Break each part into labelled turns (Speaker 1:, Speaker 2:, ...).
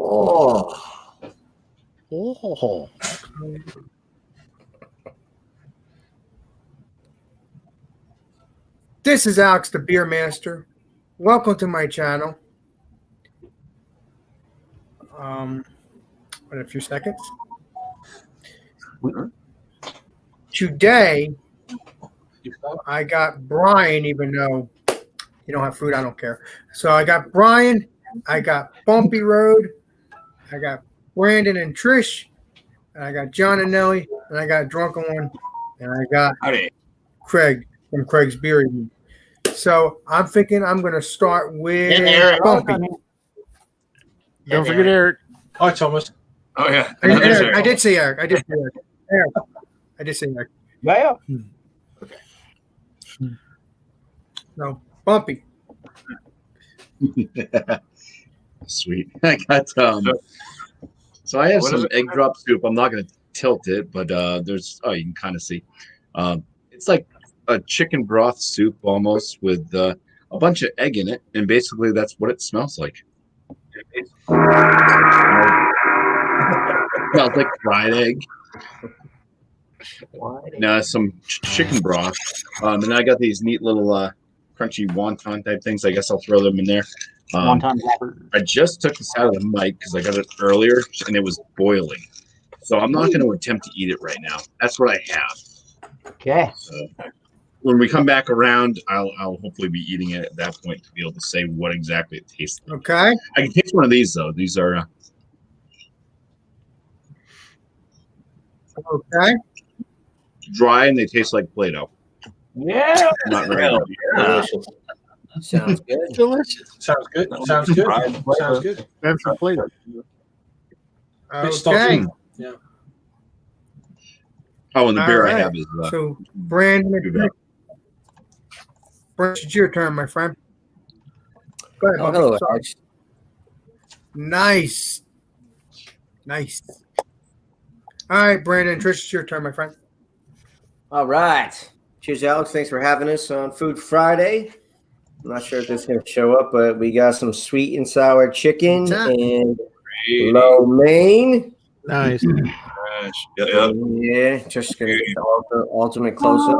Speaker 1: Oh.
Speaker 2: Oh.
Speaker 3: This is Alex, the Beer Master. Welcome to my channel. In a few seconds. Today, I got Brian, even though you don't have food, I don't care. So I got Brian, I got Bumpy Road, I got Brandon and Trish, and I got John and Nelly, and I got Drunken One, and I got Craig from Craig's Beer Review. So I'm thinking I'm going to start with Bumpy.
Speaker 2: Don't forget Eric.
Speaker 4: Hi, Thomas.
Speaker 5: Oh, yeah.
Speaker 3: Eric. I did say Eric. I did say Eric.
Speaker 1: Yeah.
Speaker 5: Okay.
Speaker 3: No, Bumpy.
Speaker 6: Sweet. I got so I have some egg drop soup. I'm not going to tilt it, but there's you can kind of see. It's like a chicken broth soup almost with a bunch of egg in it, and basically that's what it smells like. Smells like fried egg. Now some chicken broth, and then I got these neat little crunchy wonton type things. I guess I'll throw them in there.
Speaker 1: Wonton wrapper.
Speaker 6: I just took this out of the mic because I got it earlier and it was boiling, so I'm not going to attempt to eat it right now. That's what I have.
Speaker 1: Okay.
Speaker 6: When we come back around, I'll hopefully be eating it at that point to be able to say what exactly it tastes like.
Speaker 3: Okay.
Speaker 6: I can taste one of these though. These are
Speaker 3: okay.
Speaker 6: Dry and they taste like Play-Doh.
Speaker 1: Yeah.
Speaker 6: Not very good.
Speaker 1: Delicious. Sounds good.
Speaker 2: Delicious.
Speaker 4: Sounds good. Sounds good. Sounds good.
Speaker 2: That's a Play-Doh.
Speaker 3: Okay.
Speaker 4: Yeah.
Speaker 6: Oh, and the beer
Speaker 3: All
Speaker 6: I
Speaker 3: right.
Speaker 6: have is
Speaker 3: So, Brandon, it's your turn, my friend. Go ahead, Bumpy.
Speaker 1: Hello,
Speaker 3: Sorry.
Speaker 1: Alex.
Speaker 3: Nice. All right, Brandon, Trish, it's your turn, my friend.
Speaker 1: All right. Cheers, Alex. Thanks for having us on Food Friday. I'm not sure if this is going to show up, but we got some sweet and sour chicken and lo mein.
Speaker 2: Nice.
Speaker 1: Yeah, just going to get the ultimate close-up.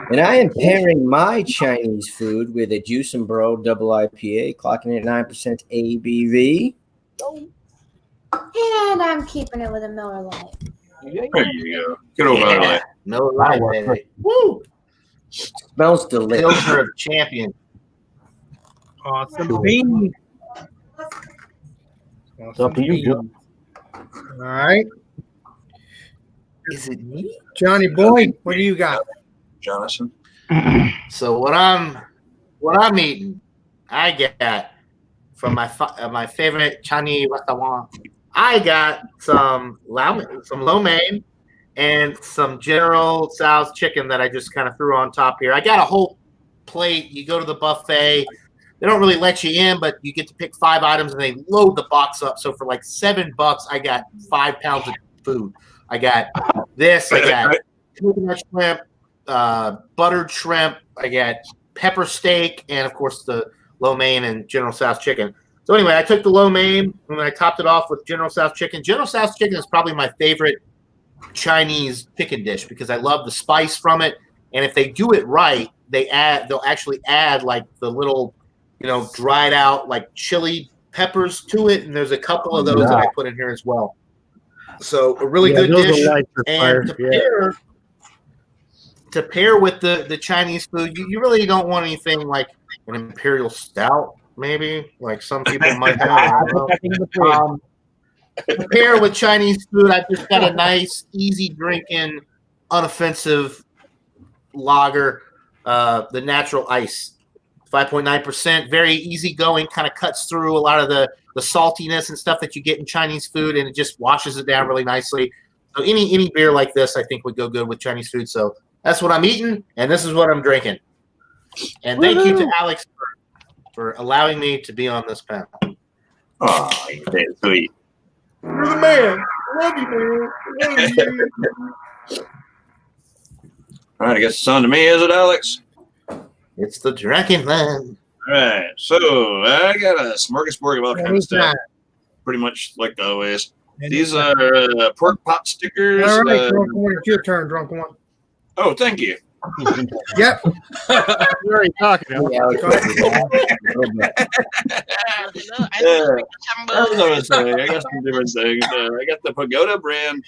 Speaker 1: And I am pairing my Chinese food with a Juice and Bro double IPA, clocking at 9% ABV.
Speaker 7: And I'm keeping it with a Miller Lite.
Speaker 5: There you go. Get over there.
Speaker 8: No lie, baby.
Speaker 1: Woo! Smells delicious.
Speaker 8: Pilsner of champion.
Speaker 3: Awesome bean.
Speaker 1: Up to you, Joe.
Speaker 3: All right.
Speaker 8: Is it me?
Speaker 3: Johnny Boy, what do you got?
Speaker 5: Jonathan.
Speaker 8: So what I'm eating, I got from my favorite Chinese restaurant. I got some lo mein and some General Tso's chicken that I just kind of threw on top here. I got a whole plate. You go to the buffet. They don't really let you in, but you get to pick 5 items and they load the box up. So for like $7, I got 5 pounds of food. I got this. I got coconut shrimp, buttered shrimp. I got pepper steak, and of course the lo mein and General Tso's chicken. So anyway, I took the lo mein and I topped it off with General Tso's chicken. General Tso's chicken is probably my favorite Chinese chicken dish because I love the spice from it. And if they do it right, they'll actually add like the little, dried out like chili peppers to it. And there's a couple of those that I put in here as well. So a really good dish. And to pair with the Chinese food, you really don't want anything like an imperial stout, maybe like some people might have. To pair with Chinese food, I've just got a nice, easy drinking, unoffensive lager, the Natural Ice, 5.9%, very easy going, kind of cuts through a lot of the saltiness and stuff that you get in Chinese food, and it just washes it down really nicely. So any beer like this, I think, would go good with Chinese food. So that's what I'm eating, and this is what I'm drinking. And thank you to Alex for allowing me to be on this panel.
Speaker 5: Oh, that's sweet.
Speaker 3: You're the man. Love you, man. Love you.
Speaker 5: All right, I guess it's on to me, is it, Alex?
Speaker 8: It's the Drinking Man.
Speaker 5: All right. So I got a smorgasbord of all kinds of stuff.
Speaker 3: Anytime.
Speaker 5: Pretty much like always.
Speaker 3: Anytime.
Speaker 5: These are pork pot stickers.
Speaker 3: All right, drunk one. It's your turn, drunk one.
Speaker 5: Oh, thank you.
Speaker 3: Yep.
Speaker 2: We're already talking. Alex.
Speaker 1: Yeah, Alex will do that.
Speaker 5: As I was saying, I got some different things. I got the Pagoda brand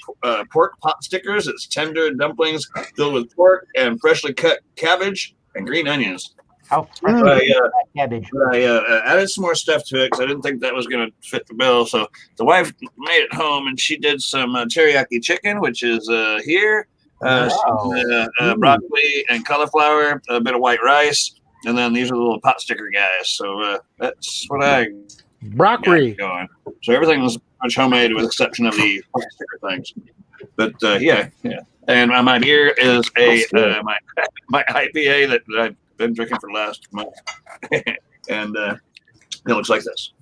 Speaker 5: pork pot stickers. It's tender dumplings filled with pork and freshly cut cabbage and green onions.
Speaker 9: How cabbage?
Speaker 5: I added some more stuff to it because I didn't think that was going to fit the bill. So the wife made it home and she did some teriyaki chicken, which is here. Some broccoli and cauliflower, a bit of white rice, and then these are the little pot sticker guys. So that's what I
Speaker 2: Broccoli.
Speaker 5: got going. So everything was much homemade with the exception of the pot sticker things. But yeah. And my beer is my IPA that I've been drinking for the last month, and it looks like this.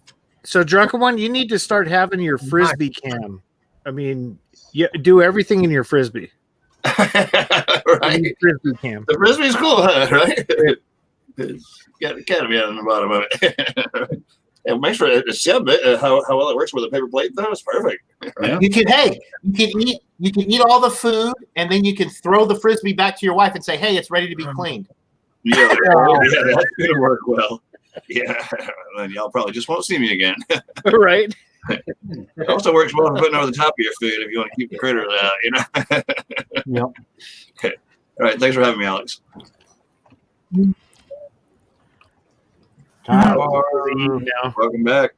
Speaker 2: So, Drunken One, you need to start having your frisbee cam. I mean, do everything in your frisbee.
Speaker 5: Right.
Speaker 2: Frisbee cam.
Speaker 5: The frisbee's cool, huh? Right? It's got to be on the bottom of it. It makes for how well it works with a paper plate, though. It's perfect.
Speaker 6: Yeah.
Speaker 8: You can eat all the food, and then you can throw the frisbee back to your wife and say, "Hey, it's ready to be cleaned."
Speaker 5: Yeah, that's gonna work well. Yeah, then y'all probably just won't see me again.
Speaker 2: Right.
Speaker 5: It also works well for putting over the top of your food if you want to keep the critters out, you know.
Speaker 9: Yep.
Speaker 5: Okay. All right. Thanks for having me, Alex. Welcome back.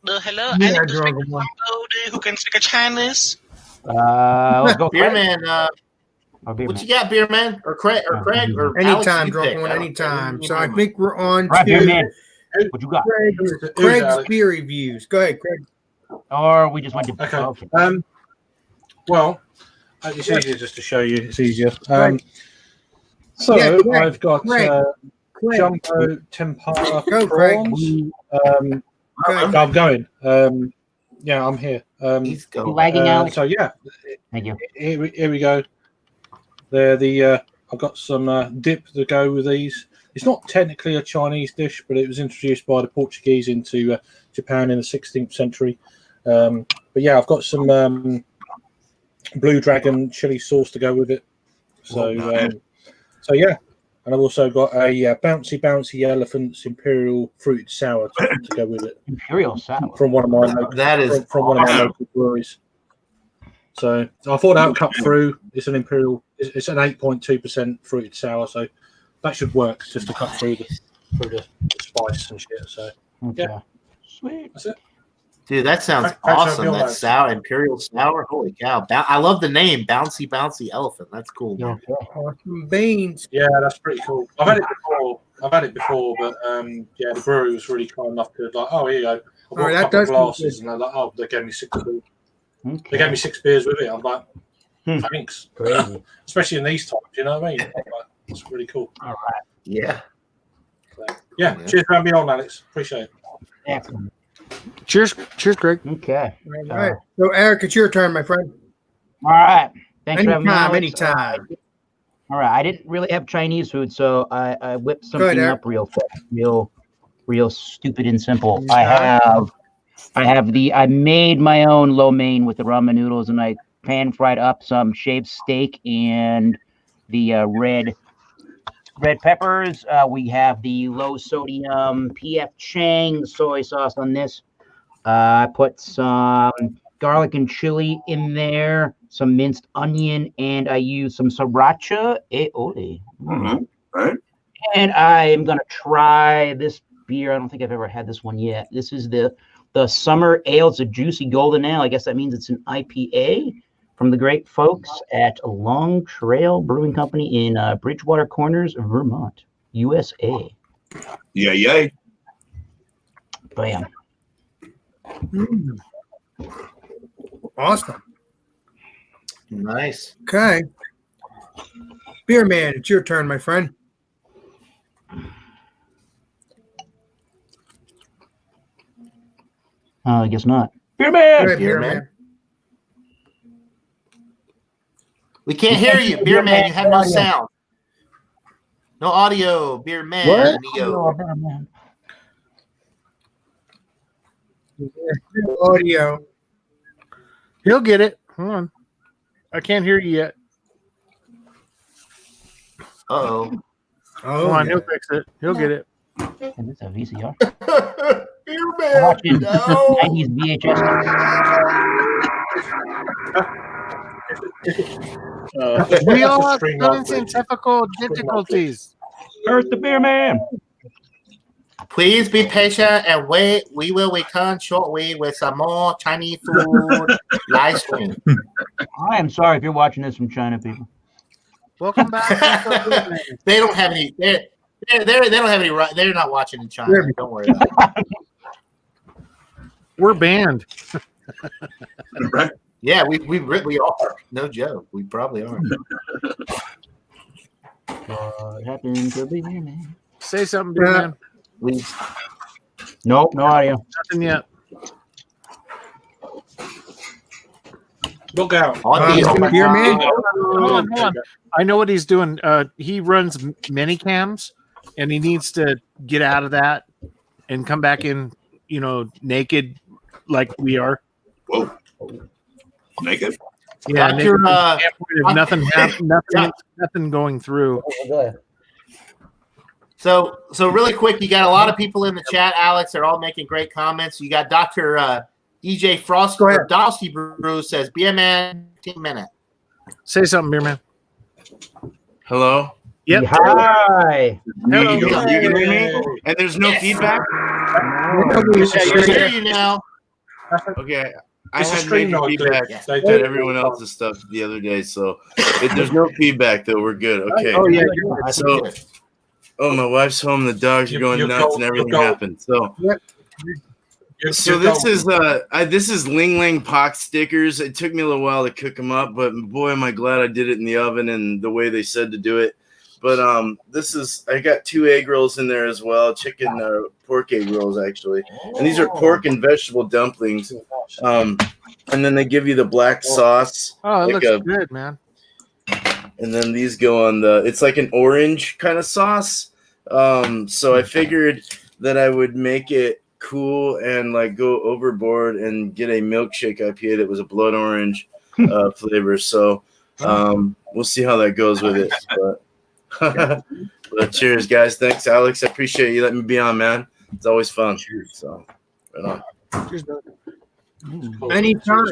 Speaker 10: Hello.
Speaker 3: Yeah,
Speaker 10: I need to
Speaker 3: drunk
Speaker 10: speak to
Speaker 3: one.
Speaker 10: somebody who can speak a Chinese.
Speaker 9: Let's go.
Speaker 8: Beer
Speaker 9: Craig.
Speaker 8: man,
Speaker 9: Oh, Beer
Speaker 8: what
Speaker 9: Man.
Speaker 8: you got, Beer man, or Craig, or Alex,
Speaker 3: Anytime,
Speaker 8: you
Speaker 3: drunk
Speaker 8: pick.
Speaker 3: one.
Speaker 8: I don't
Speaker 3: Anytime.
Speaker 8: care.
Speaker 3: So I think we're on
Speaker 9: All right, Beer
Speaker 3: to
Speaker 9: Man. What you got?
Speaker 3: Craig's
Speaker 4: Alex?
Speaker 3: beer reviews. Go ahead, Craig.
Speaker 9: Or we just went to.
Speaker 4: Okay.
Speaker 9: Okay.
Speaker 4: Well, it's easier just to show you. It's easier. So
Speaker 3: Yeah, Craig,
Speaker 4: I've got
Speaker 3: Craig.
Speaker 4: jumbo tempura
Speaker 3: Go, Craig.
Speaker 4: prawns.
Speaker 3: Okay.
Speaker 4: I'm going. Yeah, I'm here.
Speaker 8: He's
Speaker 9: You
Speaker 8: going.
Speaker 9: lagging out?
Speaker 4: So yeah,
Speaker 9: Thank you.
Speaker 4: here we go. They're I've got some dip to go with these. It's not technically a Chinese dish, but it was introduced by the Portuguese into Japan in the 16th century. But yeah, I've got some Blue Dragon chili sauce to go with it. So so yeah, and I've also got a bouncy elephants imperial fruited sour to go with it
Speaker 9: Imperial sour.
Speaker 4: from one of my local,
Speaker 8: That is
Speaker 4: from one of my
Speaker 8: awesome.
Speaker 4: local breweries. So I thought that would cut through. It's an imperial. It's an 8.2% fruited sour, so that should work just to cut through the spice and shit. So
Speaker 9: Okay.
Speaker 4: Yeah.
Speaker 9: Sweet.
Speaker 4: that's it.
Speaker 8: Dude, that sounds
Speaker 4: Thanks for
Speaker 8: awesome.
Speaker 4: having me on,
Speaker 8: That
Speaker 4: guys.
Speaker 8: sour, imperial sour. Holy cow! I love the name, bouncy elephant. That's cool. Man.
Speaker 9: Okay.
Speaker 3: Awesome beans.
Speaker 4: Yeah, that's pretty cool. I've had it before, but yeah, the brewery was really kind enough to like, oh, here you go. I've got
Speaker 3: Oh,
Speaker 4: a
Speaker 3: that
Speaker 4: couple of
Speaker 3: does
Speaker 4: glasses, and they're like, oh, they gave me 6 beers. They gave me 6 beers with it. I'm like, thanks.
Speaker 9: Crazy.
Speaker 4: Especially in these times, you know what I mean? Like, it's really cool.
Speaker 9: All right.
Speaker 8: Yeah.
Speaker 4: So, yeah, cheers for having me on, Alex. Appreciate it.
Speaker 9: Excellent.
Speaker 2: Cheers, Craig.
Speaker 9: Okay.
Speaker 3: All right. So Eric, it's your turn, my friend.
Speaker 9: All right. Thanks for having me. Alex.
Speaker 3: Anytime.
Speaker 9: All right. I didn't really have Chinese food, so I whipped
Speaker 3: Go ahead,
Speaker 9: something
Speaker 3: Eric.
Speaker 9: up real fast, real stupid and simple. I made my own lo mein with the ramen noodles, and I pan fried up some shaved steak and the red peppers. We have the low sodium PF Chang soy sauce on this. I put some garlic and chili in there, some minced onion, and I use some sriracha aioli.
Speaker 5: Right.
Speaker 9: And I am gonna try this beer. I don't think I've ever had this one yet. This is the Summer Ale. It's a juicy golden ale. I guess that means it's an IPA from the great folks at Long Trail Brewing Company in Bridgewater Corners, Vermont, USA.
Speaker 5: Yeah.
Speaker 9: Bam.
Speaker 3: Awesome.
Speaker 8: Nice.
Speaker 3: Okay. Beer man, it's your turn, my friend.
Speaker 9: I guess not. Beer
Speaker 3: Go
Speaker 9: man.
Speaker 3: ahead,
Speaker 8: Beer
Speaker 3: beer
Speaker 8: man.
Speaker 3: man.
Speaker 8: We can't hear you, Beer man. You have no sound. No audio. Beer man.
Speaker 9: What?
Speaker 8: Neo.
Speaker 9: Oh, man.
Speaker 3: Audio.
Speaker 2: He'll get it. Hold on. I can't hear you yet.
Speaker 8: Uh-oh.
Speaker 2: Hold on, he'll fix it. He'll get it.
Speaker 9: And it's a VCR.
Speaker 8: Beer
Speaker 9: I'm
Speaker 8: man.
Speaker 9: watching
Speaker 8: No.
Speaker 9: 90s VHS.
Speaker 2: We all have experiencing technical difficulties.
Speaker 9: Earth the Beer Man.
Speaker 8: Please be patient and wait. We will return shortly with some more Chinese food live stream.
Speaker 9: I am sorry if you're watching this from China, people.
Speaker 2: Welcome back.
Speaker 8: They don't have any. They don't have any. They're not watching in China. Don't worry about it.
Speaker 2: We're banned.
Speaker 5: Right.
Speaker 8: Yeah, we are. No joke. We probably are.
Speaker 9: What happened to Beer Man?
Speaker 2: Say something, Beer Man.
Speaker 8: We
Speaker 9: Nope, no audio.
Speaker 2: Nothing yet.
Speaker 4: Look out.
Speaker 3: Beer man.
Speaker 2: Hold on. I know what he's doing. He runs mini cams, and he needs to get out of that and come back in, naked like we are.
Speaker 5: Whoa. Naked?
Speaker 2: Yeah,
Speaker 8: Dr.
Speaker 2: nothing going through.
Speaker 8: So really quick, you got a lot of people in the chat, Alex. They're all making great comments. You got Dr. DJ Frost or Dosky Brew says, "Be a man, 15 minutes."
Speaker 2: Say something, Beer Man.
Speaker 11: Hello.
Speaker 2: Yep.
Speaker 9: Hi.
Speaker 2: Hello.
Speaker 11: You can hear me? And there's no feedback?
Speaker 8: We hear you now.
Speaker 11: Okay. I
Speaker 4: It's a
Speaker 11: had
Speaker 4: stream
Speaker 11: major
Speaker 4: note,
Speaker 11: feedback
Speaker 4: Cliff.
Speaker 11: on everyone else's stuff the other day, so there's no feedback though. We're good. Okay.
Speaker 2: Oh yeah.
Speaker 11: So, my wife's home. The dogs are going nuts, and everything happened. So, this is Ling Ling Pox stickers. It took me a little while to cook them up, but boy, am I glad I did it in the oven and the way they said to do it. But I got 2 egg rolls in there as well, chicken pork egg rolls actually, and these are pork and vegetable dumplings. And then they give you the black sauce.
Speaker 2: Oh, it
Speaker 11: like
Speaker 2: looks good, man.
Speaker 11: And then these go on it's like an orange kind of sauce. So I figured that I would make it cool and like go overboard and get a milkshake IPA that was a blood orange flavor. So we'll see how that goes with it. But cheers, guys. Thanks, Alex. I appreciate you letting me be on, man. It's always fun. So right on.
Speaker 2: Cheers, bro.
Speaker 3: Anytime.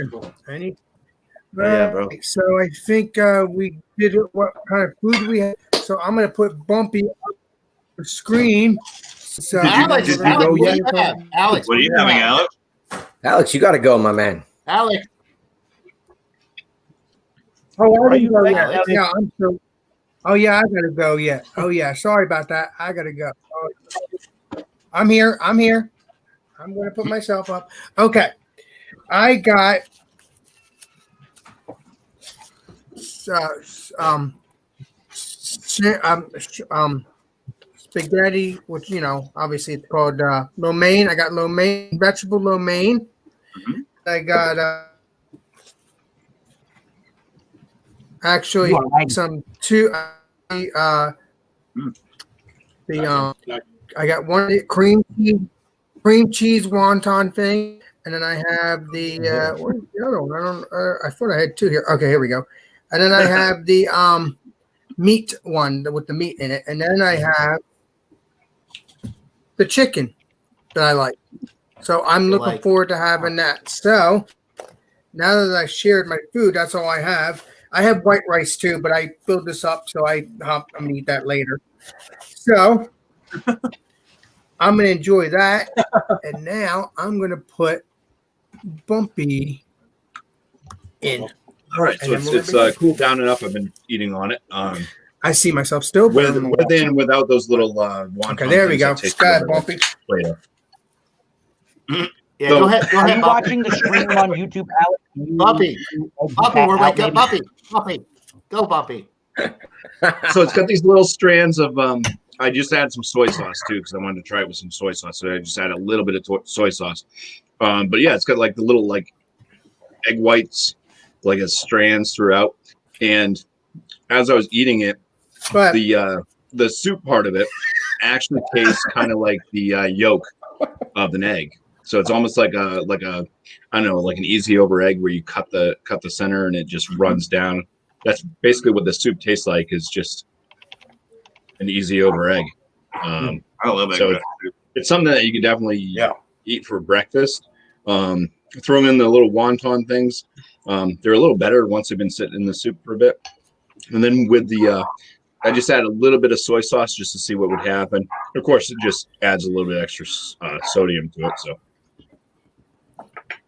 Speaker 11: Yeah, bro.
Speaker 3: So I think we did it. What kind of food we had? So I'm gonna put Bumpy on the screen. So
Speaker 8: Alex, what do you have? Alex,
Speaker 5: What are you having, Alex?
Speaker 1: Alex, you got to go, my man.
Speaker 8: Alex,
Speaker 3: Oh, I didn't go
Speaker 8: Alex?
Speaker 3: yet. Yeah, I'm so. Oh yeah, I gotta go yet. Oh yeah, sorry about that. I gotta go. Oh, I'm here. I'm gonna put myself up. Okay, I got spaghetti, which obviously it's called lo mein. I got lo mein, vegetable lo mein.
Speaker 5: Mhm.
Speaker 3: I got actually some two. I got one cream cheese wonton thing, and then I have the where's the other one? I thought I had 2 here. Okay, here we go. And then I have the meat one with the meat in it, and then I have the chicken that I like. So I'm looking forward to having that. So now that I shared my food, that's all I have. I have white rice too, but I filled this up, so I'm gonna eat that later. So I'm gonna enjoy that, and now I'm gonna put Bumpy in.
Speaker 6: All right, so it's cooled down enough. I've been eating on it.
Speaker 3: I see myself still
Speaker 6: with and without those little wonton.
Speaker 3: Okay, there we go.
Speaker 6: things that taste
Speaker 3: Go ahead,
Speaker 6: good like
Speaker 3: Bumpy.
Speaker 6: Play-Doh.
Speaker 8: Yeah,
Speaker 6: So-
Speaker 8: go ahead.
Speaker 9: Are you
Speaker 8: Bumpy.
Speaker 9: watching the stream on YouTube, Alex?
Speaker 8: Bumpy, we're waking up. Bumpy, go, Bumpy.
Speaker 6: So it's got these little strands of I just added some soy sauce too because I wanted to try it with some soy sauce. So I just added a little bit of soy sauce. But yeah, it's got like the little like egg whites, like as strands throughout. And as I was eating it,
Speaker 3: But
Speaker 6: the the soup part of it actually tastes kind of like the yolk of an egg. So it's almost like a I don't know, like an easy over egg where you cut the center and it just runs down. That's basically what the soup tastes like, is just an easy over egg.
Speaker 5: I love egg
Speaker 6: so
Speaker 5: drop soup.
Speaker 6: it's something that you could definitely eat for breakfast. Throw in the little wonton things. They're a little better once they've been sitting in the soup for a bit. And then with the I just add a little bit of soy sauce just to see what would happen. Of course, it just adds a little bit extra sodium to it. So,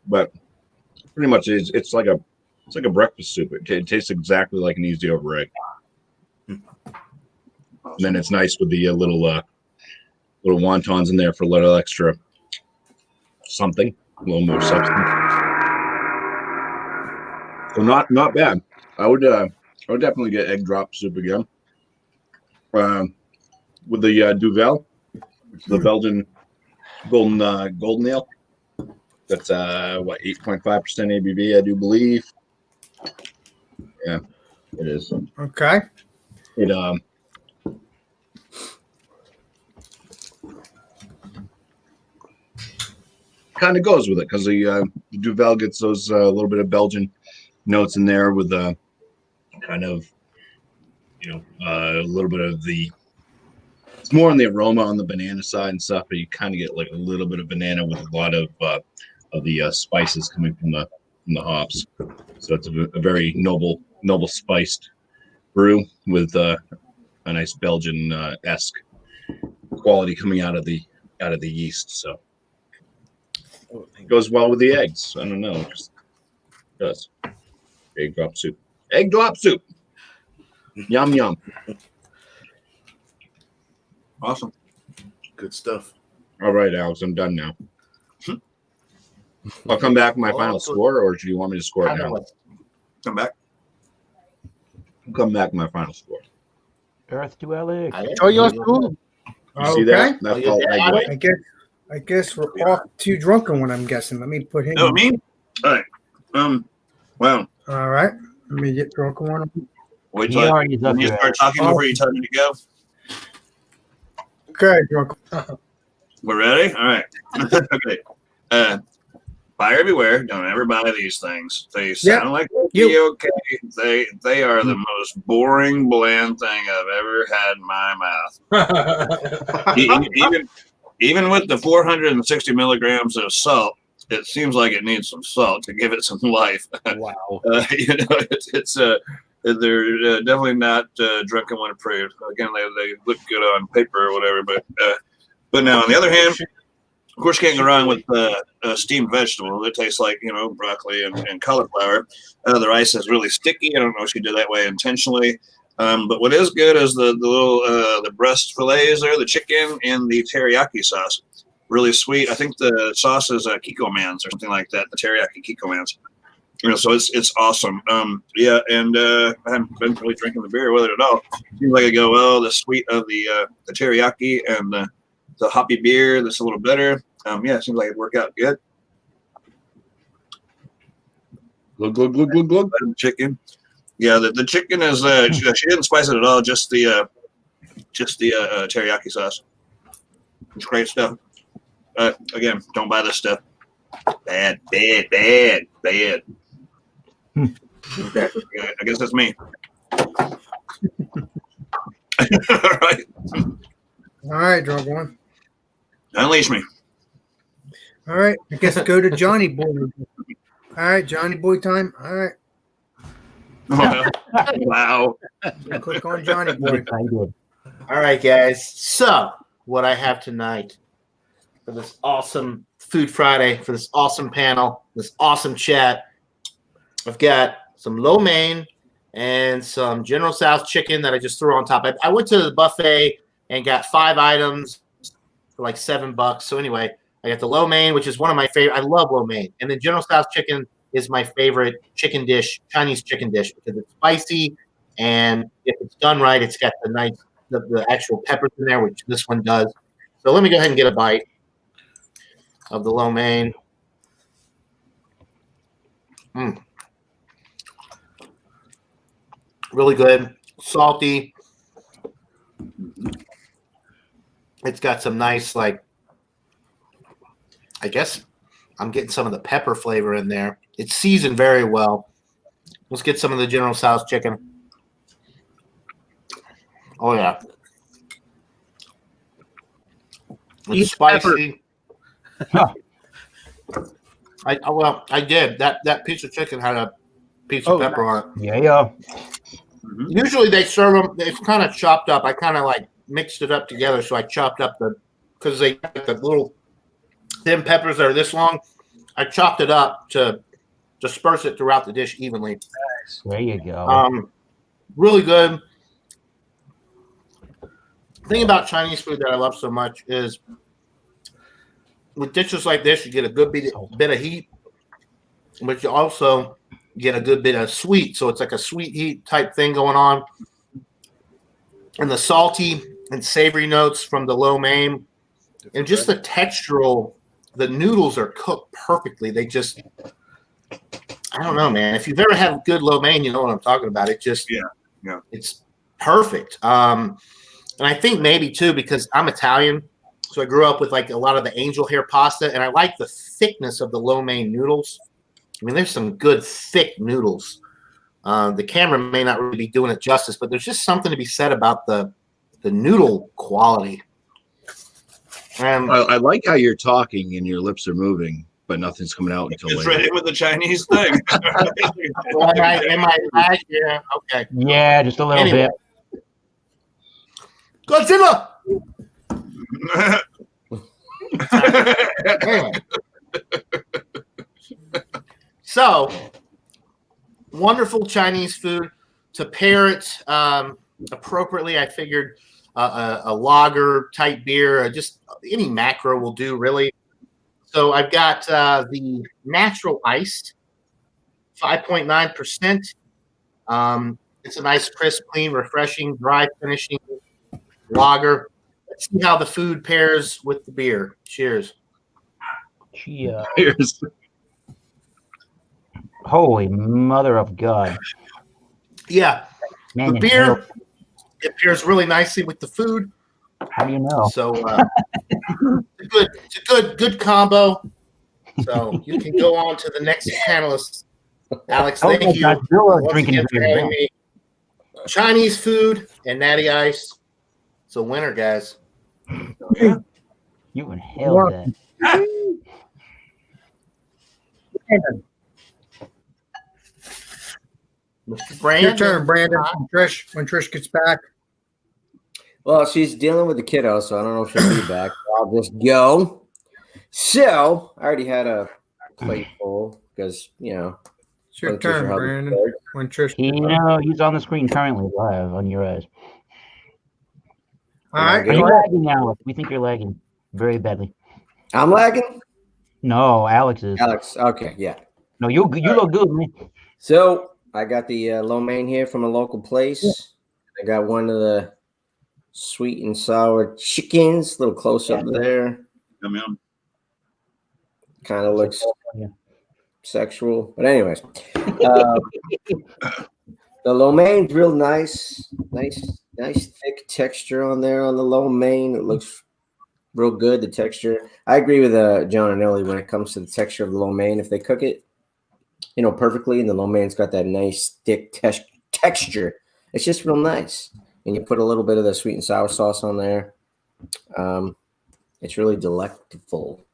Speaker 6: but pretty much it's like a breakfast soup. It tastes exactly like an easy over egg. And then it's nice with the little wontons in there for a little extra something, a little more substance. So not bad. I would definitely get egg drop soup again. With the Duvel, the Belgian golden ale. That's 8.5% ABV, I do believe. Yeah, it is.
Speaker 3: Okay.
Speaker 6: It kind of goes with it because the Duvel gets those little bit of Belgian notes in there with kind of a little bit of it's more on the aroma on the banana side and stuff, but you kind of get like a little bit of banana with a lot of the spices coming from the hops. So it's a very noble spiced brew with a nice Belgian esque quality coming out of the yeast. So it goes well with the eggs. I don't know, it just does. Egg drop soup. Egg drop soup. Yum yum.
Speaker 5: Awesome.
Speaker 11: Good stuff.
Speaker 6: All right, Alex, I'm done now. I'll come back with my final score, or do you want me to score it now?
Speaker 5: Come back.
Speaker 6: I'll come back with my final score.
Speaker 9: Earth to Alex.
Speaker 3: Enjoy your food.
Speaker 6: You see that? That's called egg white.
Speaker 3: I guess we're all too drunken when I'm guessing. Let me put him.
Speaker 5: No, me? All right. Well.
Speaker 3: All right. Let me get drunk on one.
Speaker 5: Wait till you start talking before you tell me to go.
Speaker 3: Okay, drunk.
Speaker 5: We're ready? All right. Okay. Buyer beware. Don't ever buy these things. They sound like okay. They are the most boring, bland thing I've ever had in my mouth. Even with the 460 milligrams of salt, it seems like it needs some salt to give it some life.
Speaker 2: Wow.
Speaker 5: They're definitely not drunken when approved. Again, they look good on paper or whatever, but now on the other hand, of course, you can't go wrong with steamed vegetable. It tastes like broccoli and cauliflower. The rice is really sticky. I don't know if she did that way intentionally. But what is good is the little the breast fillets there, the chicken, and the teriyaki sauce. Really sweet. I think the sauce is Kikkoman's or something like that. The teriyaki Kikkoman's. So it's awesome. And I haven't been really drinking the beer with it at all. Seems like I go, well, the sweet of the teriyaki and the hoppy beer that's a little better. It seems like it'd work out good.
Speaker 6: Glug.
Speaker 5: Chicken. Yeah, the chicken is she didn't spice it at all. Just the teriyaki sauce. It's great stuff. Again, don't buy this stuff. Bad. Okay, I guess that's me. All right.
Speaker 3: All right, drunk one.
Speaker 5: Unleash me.
Speaker 3: All right, I guess go to Johnny Boy. All right, Johnny Boy time. All right.
Speaker 5: Wow.
Speaker 3: Click on Johnny Boy.
Speaker 8: All right, guys. So, what I have tonight for this awesome Food Friday, for this awesome panel, this awesome chat, I've got some lo mein and some General Tso's chicken that I just threw on top. I went to the buffet and got 5 items for like $7. So anyway, I got the lo mein, which is one of my favorite. I love lo mein. And then General Tso's chicken is my favorite chicken dish, Chinese chicken dish, because it's spicy. And if it's done right, it's got the nice, the actual peppers in there, which this one does. So let me go ahead and get a bite of the lo mein. Really good, salty, It's got some nice, like, I guess I'm getting some of the pepper flavor in there. It's seasoned very well. Let's get some of the General Tso's chicken. Oh, yeah. It's spicy. I did. That piece of chicken had a piece of pepper on it.
Speaker 9: Yeah.
Speaker 8: Usually they serve them. It's kind of chopped up. I kind of like mixed it up together. So I chopped up because they got the little thin peppers that are this long. I chopped it up to disperse it throughout the dish evenly.
Speaker 9: There you go.
Speaker 8: Really good. The thing about Chinese food that I love so much is with dishes like this, you get a good bit of heat, but you also get a good bit of sweet. So it's like a sweet heat type thing going on. And the salty and savory notes from the lo mein and just the textural, the noodles are cooked perfectly. They just, I don't know, man. If you've ever had good lo mein, you know what I'm talking about. It just, it's perfect. And I think maybe too, because I'm Italian, so I grew up with like a lot of the angel hair pasta, and I like the thickness of the lo mein noodles. I mean, there's some good thick noodles. The camera may not really be doing it justice, but there's just something to be said about the noodle quality.
Speaker 6: I like how you're talking and your lips are moving, but nothing's coming out until
Speaker 5: It's
Speaker 6: later.
Speaker 5: ready with the Chinese thing.
Speaker 8: Am I lag? Yeah, okay.
Speaker 9: Yeah, just a little bit.
Speaker 8: Godzilla! So, wonderful Chinese food. To pair it appropriately, I figured a lager type beer, just any macro will do, really. So I've got the natural iced, 5.9%. It's a nice, crisp, clean, refreshing, dry finishing lager. Let's see how the food pairs with the beer. Cheers.
Speaker 6: Cheers.
Speaker 9: Holy mother of God.
Speaker 8: Yeah.
Speaker 9: Man,
Speaker 8: the beer, it pairs really nicely with the food.
Speaker 9: How do you know?
Speaker 8: So it's a good combo. So you can go on to the next panelist. Alex, thank you once again for having me. Chinese food and natty ice. It's a winner, guys.
Speaker 9: You inhaled that.
Speaker 8: Mr. Brandon.
Speaker 3: Your turn, Brandon. When Trish gets back.
Speaker 1: Well, she's dealing with the kiddo, so I don't know if she'll be back. I'll just go. So I already had a plate full because, you know.
Speaker 3: It's your turn, Brandon. When Trish
Speaker 9: he's on the screen currently live on your eyes.
Speaker 3: All right.
Speaker 9: You're lagging, Alex. We think you're lagging very badly.
Speaker 1: I'm lagging?
Speaker 9: No, Alex is.
Speaker 1: Alex, okay, yeah.
Speaker 9: No, you look good, man.
Speaker 1: So I got the lo mein here from a local place. I got one of the sweet and sour chickens, a little close up there.
Speaker 5: Yum.
Speaker 1: Kind of looks sexual, but anyways, the lo mein's real nice thick texture on there on the lo mein. It looks real good. The texture, I agree with John and Ellie when it comes to the texture of the lo mein. If they cook it, you know, perfectly, and the lo mein's got that nice thick texture, it's just real nice. And you put a little bit of the sweet and sour sauce on there. It's really delectful.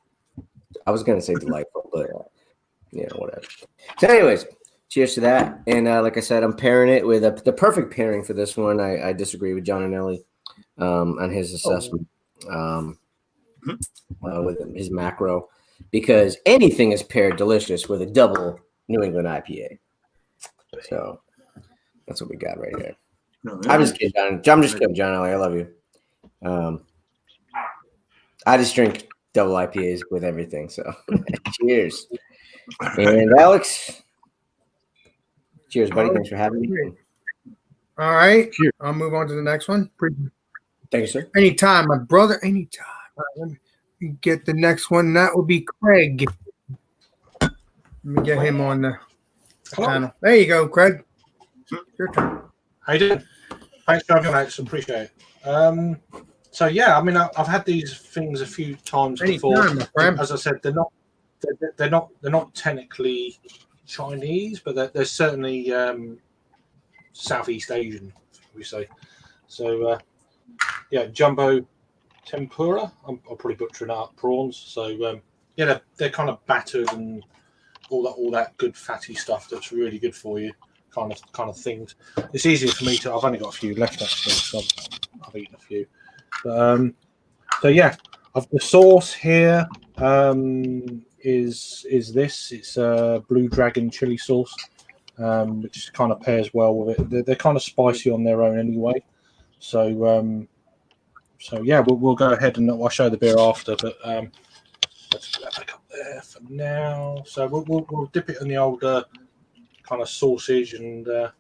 Speaker 1: I was gonna say delightful, but whatever. So, anyways, cheers to that. And like I said, I'm pairing it with the perfect pairing for this one. I disagree with John and Ellie on his assessment with his macro, because anything is paired delicious with a double New England IPA. So that's what we got right here. I'm just kidding, John. I'm just kidding, John Ellie. I love you. I just drink double IPAs with everything. So cheers. And Alex, cheers, buddy. Thanks for having me.
Speaker 3: All right. I'll move on to the next one.
Speaker 1: Thank you, sir.
Speaker 3: Anytime, my brother. Anytime. All right, let me get the next one. That would be Craig. Let me get him on the panel. There you go, Craig. Your turn.
Speaker 4: How you doing? Thanks for having me, Alex. Appreciate it. So yeah, I mean, I've had these things a few times before.
Speaker 3: Anytime, my friend.
Speaker 4: As I said, they're not technically Chinese, but they're certainly Southeast Asian, we say. So yeah, jumbo tempura. I'm probably butchering out prawns. So yeah, they're kind of battered and all that good fatty stuff that's really good for you, kind of things. It's easier for me to. I've only got a few left actually, so I've eaten a few. But, so yeah, the sauce here is this. It's Blue Dragon chili sauce, which kind of pairs well with it. They're kind of spicy on their own anyway. So so yeah, we'll go ahead and I'll show the beer after. But let's put that back up there for now. So we'll dip it in the old kind of sausage and we'll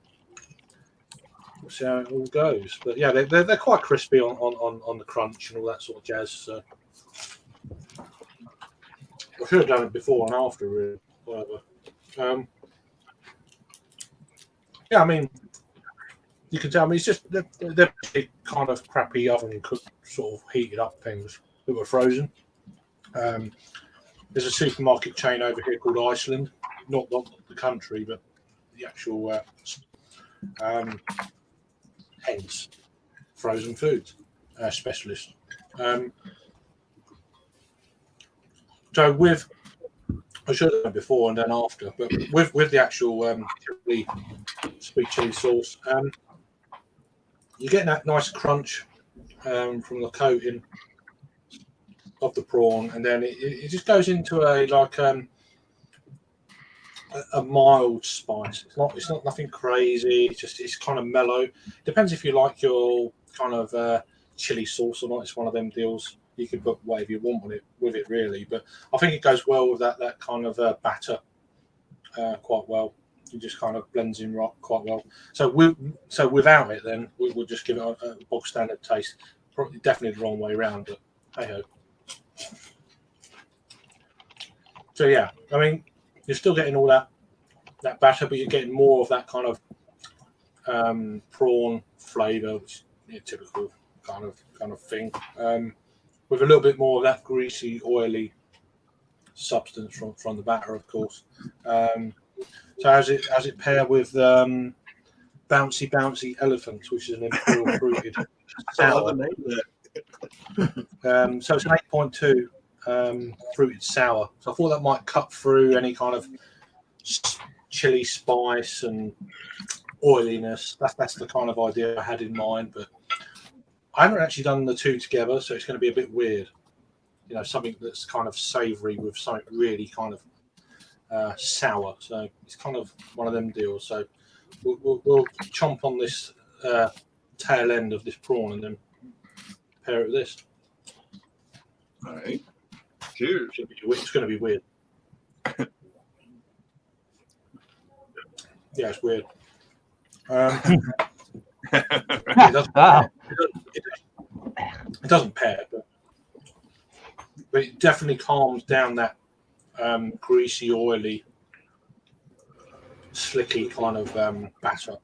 Speaker 4: see how it all goes. But yeah, they're quite crispy on the crunch and all that sort of jazz. So I should have done it before and after, really. Whatever. Yeah, I mean, you can tell me it's just they're kind of crappy oven cooked, sort of heated up things that were frozen. There's a supermarket chain over here called Iceland, not the country, but the actual hence frozen foods specialist. So with I should have done before and then after, but with the actual sweet chili sauce, you get that nice crunch from the coating of the prawn, and then it just goes into a mild spice. It's not nothing crazy. It's kind of mellow. Depends if you like your kind of chili sauce or not. It's one of them deals. You can put whatever you want with it really, but I think it goes well with that kind of batter quite well. It just kind of blends in quite well. So without it, then we'll just give it a bog standard taste. Probably definitely the wrong way around, but hey ho. So yeah, I mean, you're still getting all that batter, but you're getting more of that kind of prawn flavour, which is typical kind of thing, with a little bit more of that greasy, oily substance from the batter, of course. So as it pair with bouncy elephants, which is an imperial fruited sour. So it's an 8.2 fruited sour. So I thought that might cut through any kind of chili spice and oiliness. That's the kind of idea I had in mind, but I haven't actually done the two together, so it's going to be a bit weird. You know, something that's kind of savoury with something really kind of sour. So it's kind of one of them deals. So we'll chomp on this tail end of this prawn and then pair it with this.
Speaker 5: All right. Cheers.
Speaker 4: It's going to be weird. Yeah, it's weird. It doesn't pair, but it definitely calms down that greasy, oily, slicky kind of batter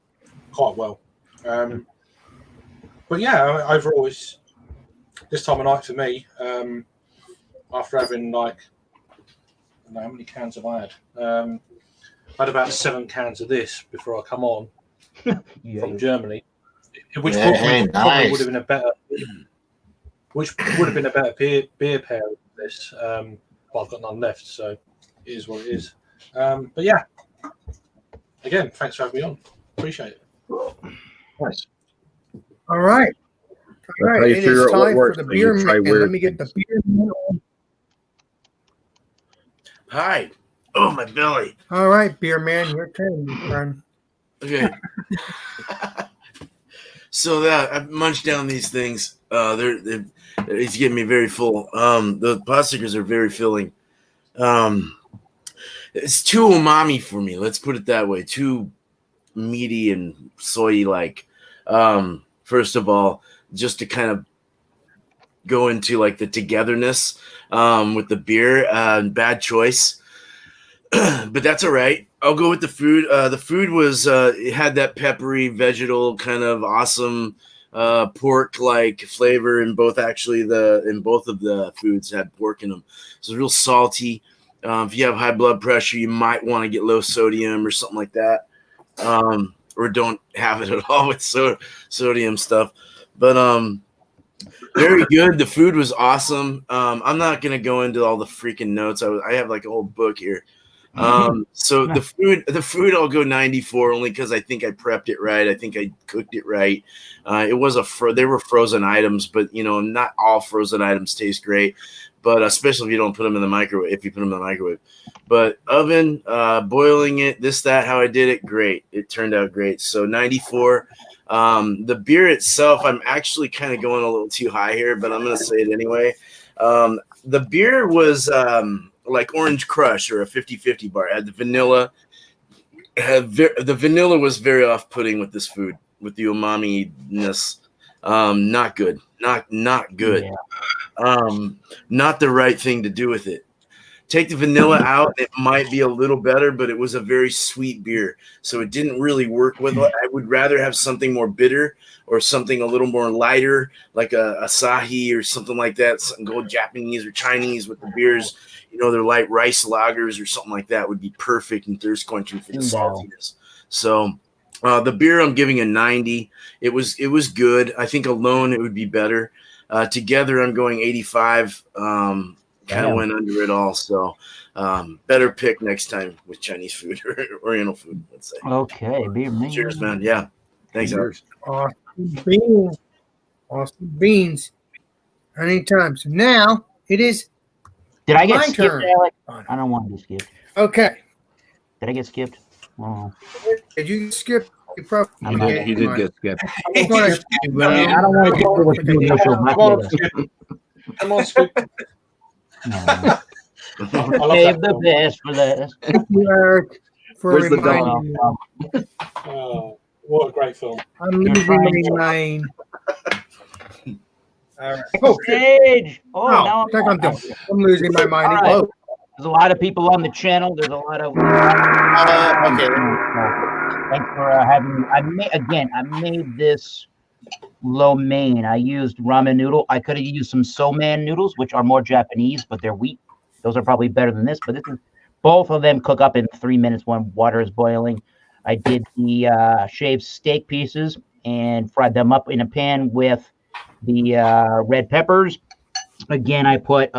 Speaker 4: quite well. But yeah, overall, it's this time of night for me. After having I don't know how many cans have I had. I had about 7 cans of this before I come on from Germany, which probably would have been a better, beer pair with this. But I've got none left, so it is what it is. But yeah, again, thanks for having me on. Appreciate it.
Speaker 6: Nice.
Speaker 3: All right. All right. It is time for the beer man. Let me get the beer man on.
Speaker 11: Hi. Oh, my belly.
Speaker 3: All right, beer man, your turn, my friend.
Speaker 11: Okay. So that I've munched down these things. It's getting me very full. The pot stickers are very filling. It's too umami for me. Let's put it that way. Too meaty and soy like. First of all, just to kind of go into like the togetherness with the beer, bad choice. But that's all right. I'll go with the food. The food was it had that peppery, vegetal kind of awesome pork like flavor in both. Actually, in both of the foods had pork in them. So it's real salty. If you have high blood pressure, you might want to get low sodium or something like that, or don't have it at all with sodium stuff. But very good. The food was awesome. I'm not gonna go into all the freaking notes. I have like a whole book here. So the food I'll go 94 only because I think I prepped it right. I think I cooked it right. It was they were frozen items, but not all frozen items taste great. But especially if you don't put them in the microwave. If you put them in the microwave, but oven, boiling it, how I did it, great. It turned out great. So 94. The beer itself, I'm actually kind of going a little too high here, but I'm going to say it anyway. The beer was like Orange Crush or a 50-50 bar. It had the vanilla. The vanilla was very off-putting with this food, with the umami-ness. Not good. Not good.
Speaker 9: Yeah.
Speaker 11: Not the right thing to do with it. Take the vanilla out, it might be a little better, but it was a very sweet beer, so it didn't really work with it. I would rather have something more bitter or something a little more lighter, like a Asahi or something like that. Something go Japanese or Chinese with the beers. They're light rice lagers or something like that would be perfect and thirst quenching for the saltiness. So the beer I'm giving a 90. It was good. I think alone it would be better. Together I'm going 85. Kind of went under it all. So better pick next time with Chinese food or Oriental food, let's say.
Speaker 9: Okay, beer man.
Speaker 11: Cheers, man. Yeah. Thanks, Alex.
Speaker 3: Awesome beans. Anytime. So now it is
Speaker 9: Did I get
Speaker 3: my
Speaker 9: skipped,
Speaker 3: turn.
Speaker 9: Alex? I don't want to be skipped.
Speaker 3: Okay.
Speaker 9: Did I get skipped? Oh.
Speaker 3: Did you skip?
Speaker 6: He did get skipped.
Speaker 9: I don't want to get with the initial method.
Speaker 4: Come on, Skip.
Speaker 9: No. Save the best for last.
Speaker 3: Thank you, Eric, for
Speaker 6: Where's the
Speaker 3: reminding me.
Speaker 4: Oh, what a great film.
Speaker 3: I'm losing my mind. All right. Oh,
Speaker 9: Sage. Oh,
Speaker 3: no,
Speaker 9: now
Speaker 3: I think I'm done. I'm losing my mind.
Speaker 9: All right. There's a lot of people on the channel. There's a lot of.
Speaker 8: Okay.
Speaker 9: Thanks for having me. I made this lo mein. I used ramen noodle. I could have used some soman noodles, which are more Japanese, but they're wheat. Those are probably better than this. But this is both of them cook up in 3 minutes when water is boiling. I did the shaved steak pieces and fried them up in a pan with the red peppers. Again, I put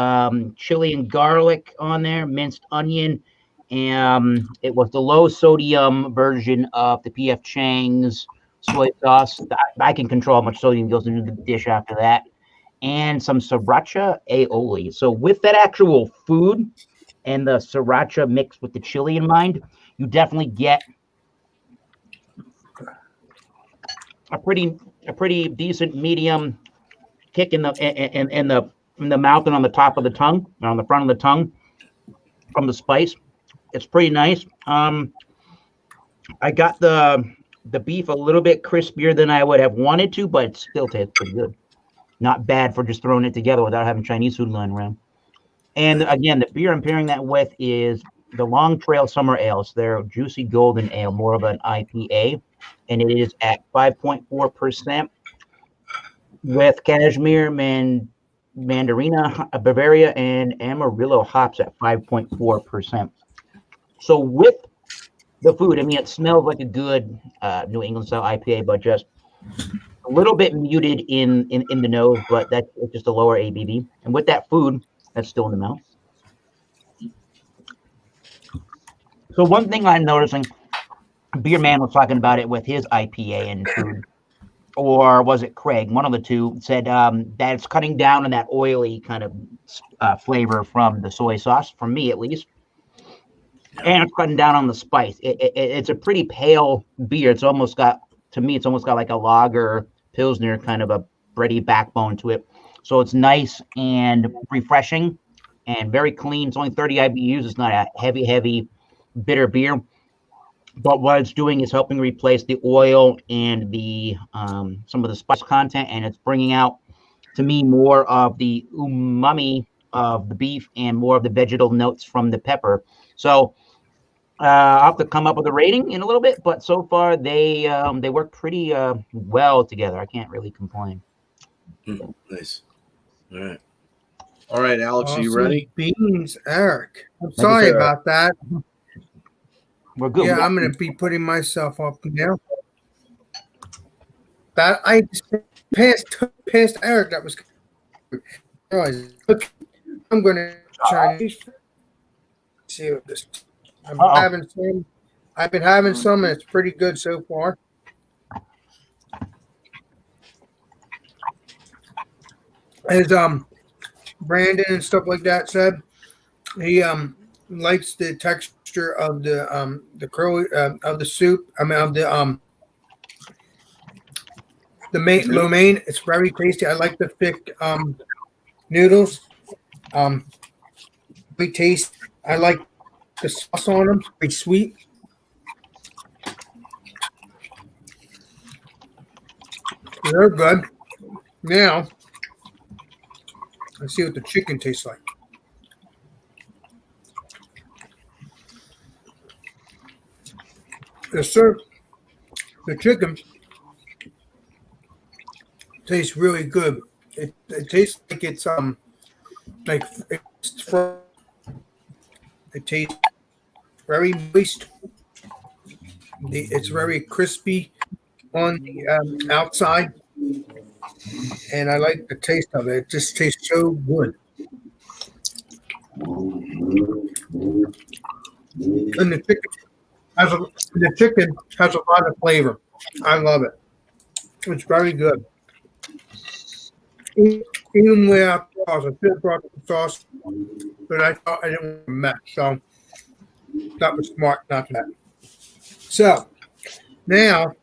Speaker 9: chili and garlic on there, minced onion. And it was the low sodium version of the PF Chang's soy sauce. I can control how much sodium goes into the dish after that. And some sriracha aioli. So with that actual food and the sriracha mixed with the chili in mind, you definitely get a pretty decent medium kick in the mouth and on the top of the tongue, or on the front of the tongue from the spice. It's pretty nice. I got the beef a little bit crispier than I would have wanted to, but it still tastes pretty good. Not bad for just throwing it together without having Chinese food lying around. And again, the beer I'm pairing that with is the Long Trail Summer Ale. It's their Juicy Golden Ale, more of an IPA, and it is at 5.4% with Cashmere, Mandarina, Bavaria, and Amarillo hops at 5.4%. So with the food, I mean, it smells like a good New England style IPA, but just a little bit muted in the nose, but that's just a lower ABV. And with that food, that's still in the mouth. So one thing I'm noticing, Beer Man was talking about it with his IPA and food, or was it Craig? One of the two said that it's cutting down on that oily kind of flavor from the soy sauce, for me at least. And it's cutting down on the spice. It's a pretty pale beer. It's almost got, to me, it's almost got like a lager pilsner kind of a bready backbone to it. So it's nice and refreshing and very clean. It's only 30 IBUs. It's not a heavy, bitter beer. But what it's doing is helping replace the oil and the some of the spice content, and it's bringing out, to me, more of the umami of the beef and more of the vegetal notes from the pepper. So I'll have to come up with a rating in a little bit, but so far they work pretty well together. I can't really complain.
Speaker 11: Nice.
Speaker 6: All right, Alex, are you
Speaker 3: Awesome
Speaker 6: ready?
Speaker 3: beans, Eric. I'm
Speaker 6: Thank you,
Speaker 3: sorry
Speaker 6: sir.
Speaker 3: about that.
Speaker 9: We're good.
Speaker 3: Yeah, I'm going to be putting myself up now. That I just passed Eric. That was. I'm going to Chinese. See what this. I'm having some. I've been having some, and it's pretty good so far. As Brandon and stuff like that said, he likes the texture of the curly of the soup. I mean of the lo mein. It's very tasty. I like the thick noodles. We taste. I like the sauce on them. Very sweet. They're good. Now, let's see what the chicken tastes like. The chicken tastes really good. It tastes like it's like it's from. It tastes very moist. It's very crispy on the outside, and I like the taste of it. It just tastes so good. And the chicken has a lot of flavor. I love it. It's very good. Even without sauce, I should have brought the sauce, but I thought I didn't want to mess, so that was smart not to. So now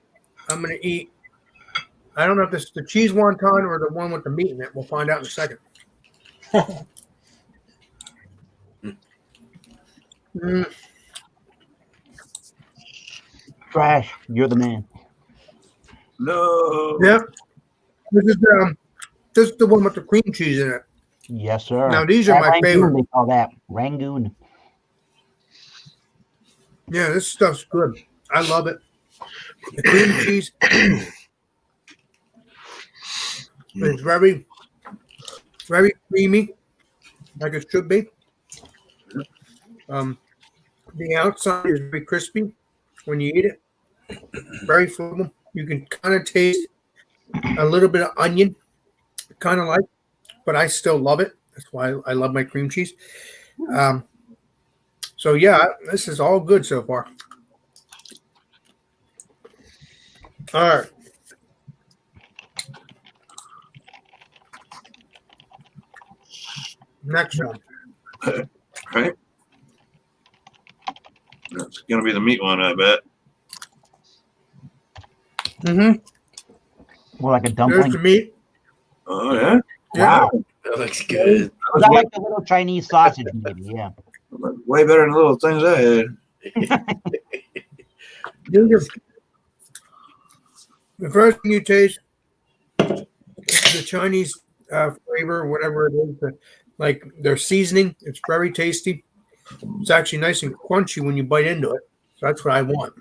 Speaker 3: I'm going to eat. I don't know if this is the cheese wonton or the one with the meat in it. We'll find out in a second.
Speaker 9: Trash, you're the man.
Speaker 5: No.
Speaker 3: Yep. This is the one with the cream cheese in it.
Speaker 9: Yes, sir.
Speaker 3: Now these are my
Speaker 9: Rangoon,
Speaker 3: favorite.
Speaker 9: They call that Rangoon.
Speaker 3: Yeah, this stuff's good. I love it. The cream cheese is very, very creamy, like it should be. The outside is very crispy when you eat it. Very flavorful. You can kind of taste a little bit of onion, kind of like, but I still love it. That's why I love my cream cheese. So yeah, this is all good so far. All right. Next one.
Speaker 5: Right. That's going to be the meat one, I bet.
Speaker 3: Mm-hmm.
Speaker 9: More like a dumpling.
Speaker 3: There's the meat.
Speaker 5: Oh, yeah?
Speaker 9: Wow.
Speaker 11: That looks good.
Speaker 9: Was that like the little Chinese sausage, maybe? Yeah.
Speaker 5: Way better than the little things I had.
Speaker 3: The first thing you taste is the Chinese flavor, whatever it is, like their seasoning. It's very tasty. It's actually nice and crunchy when you bite into it. So that's what I want.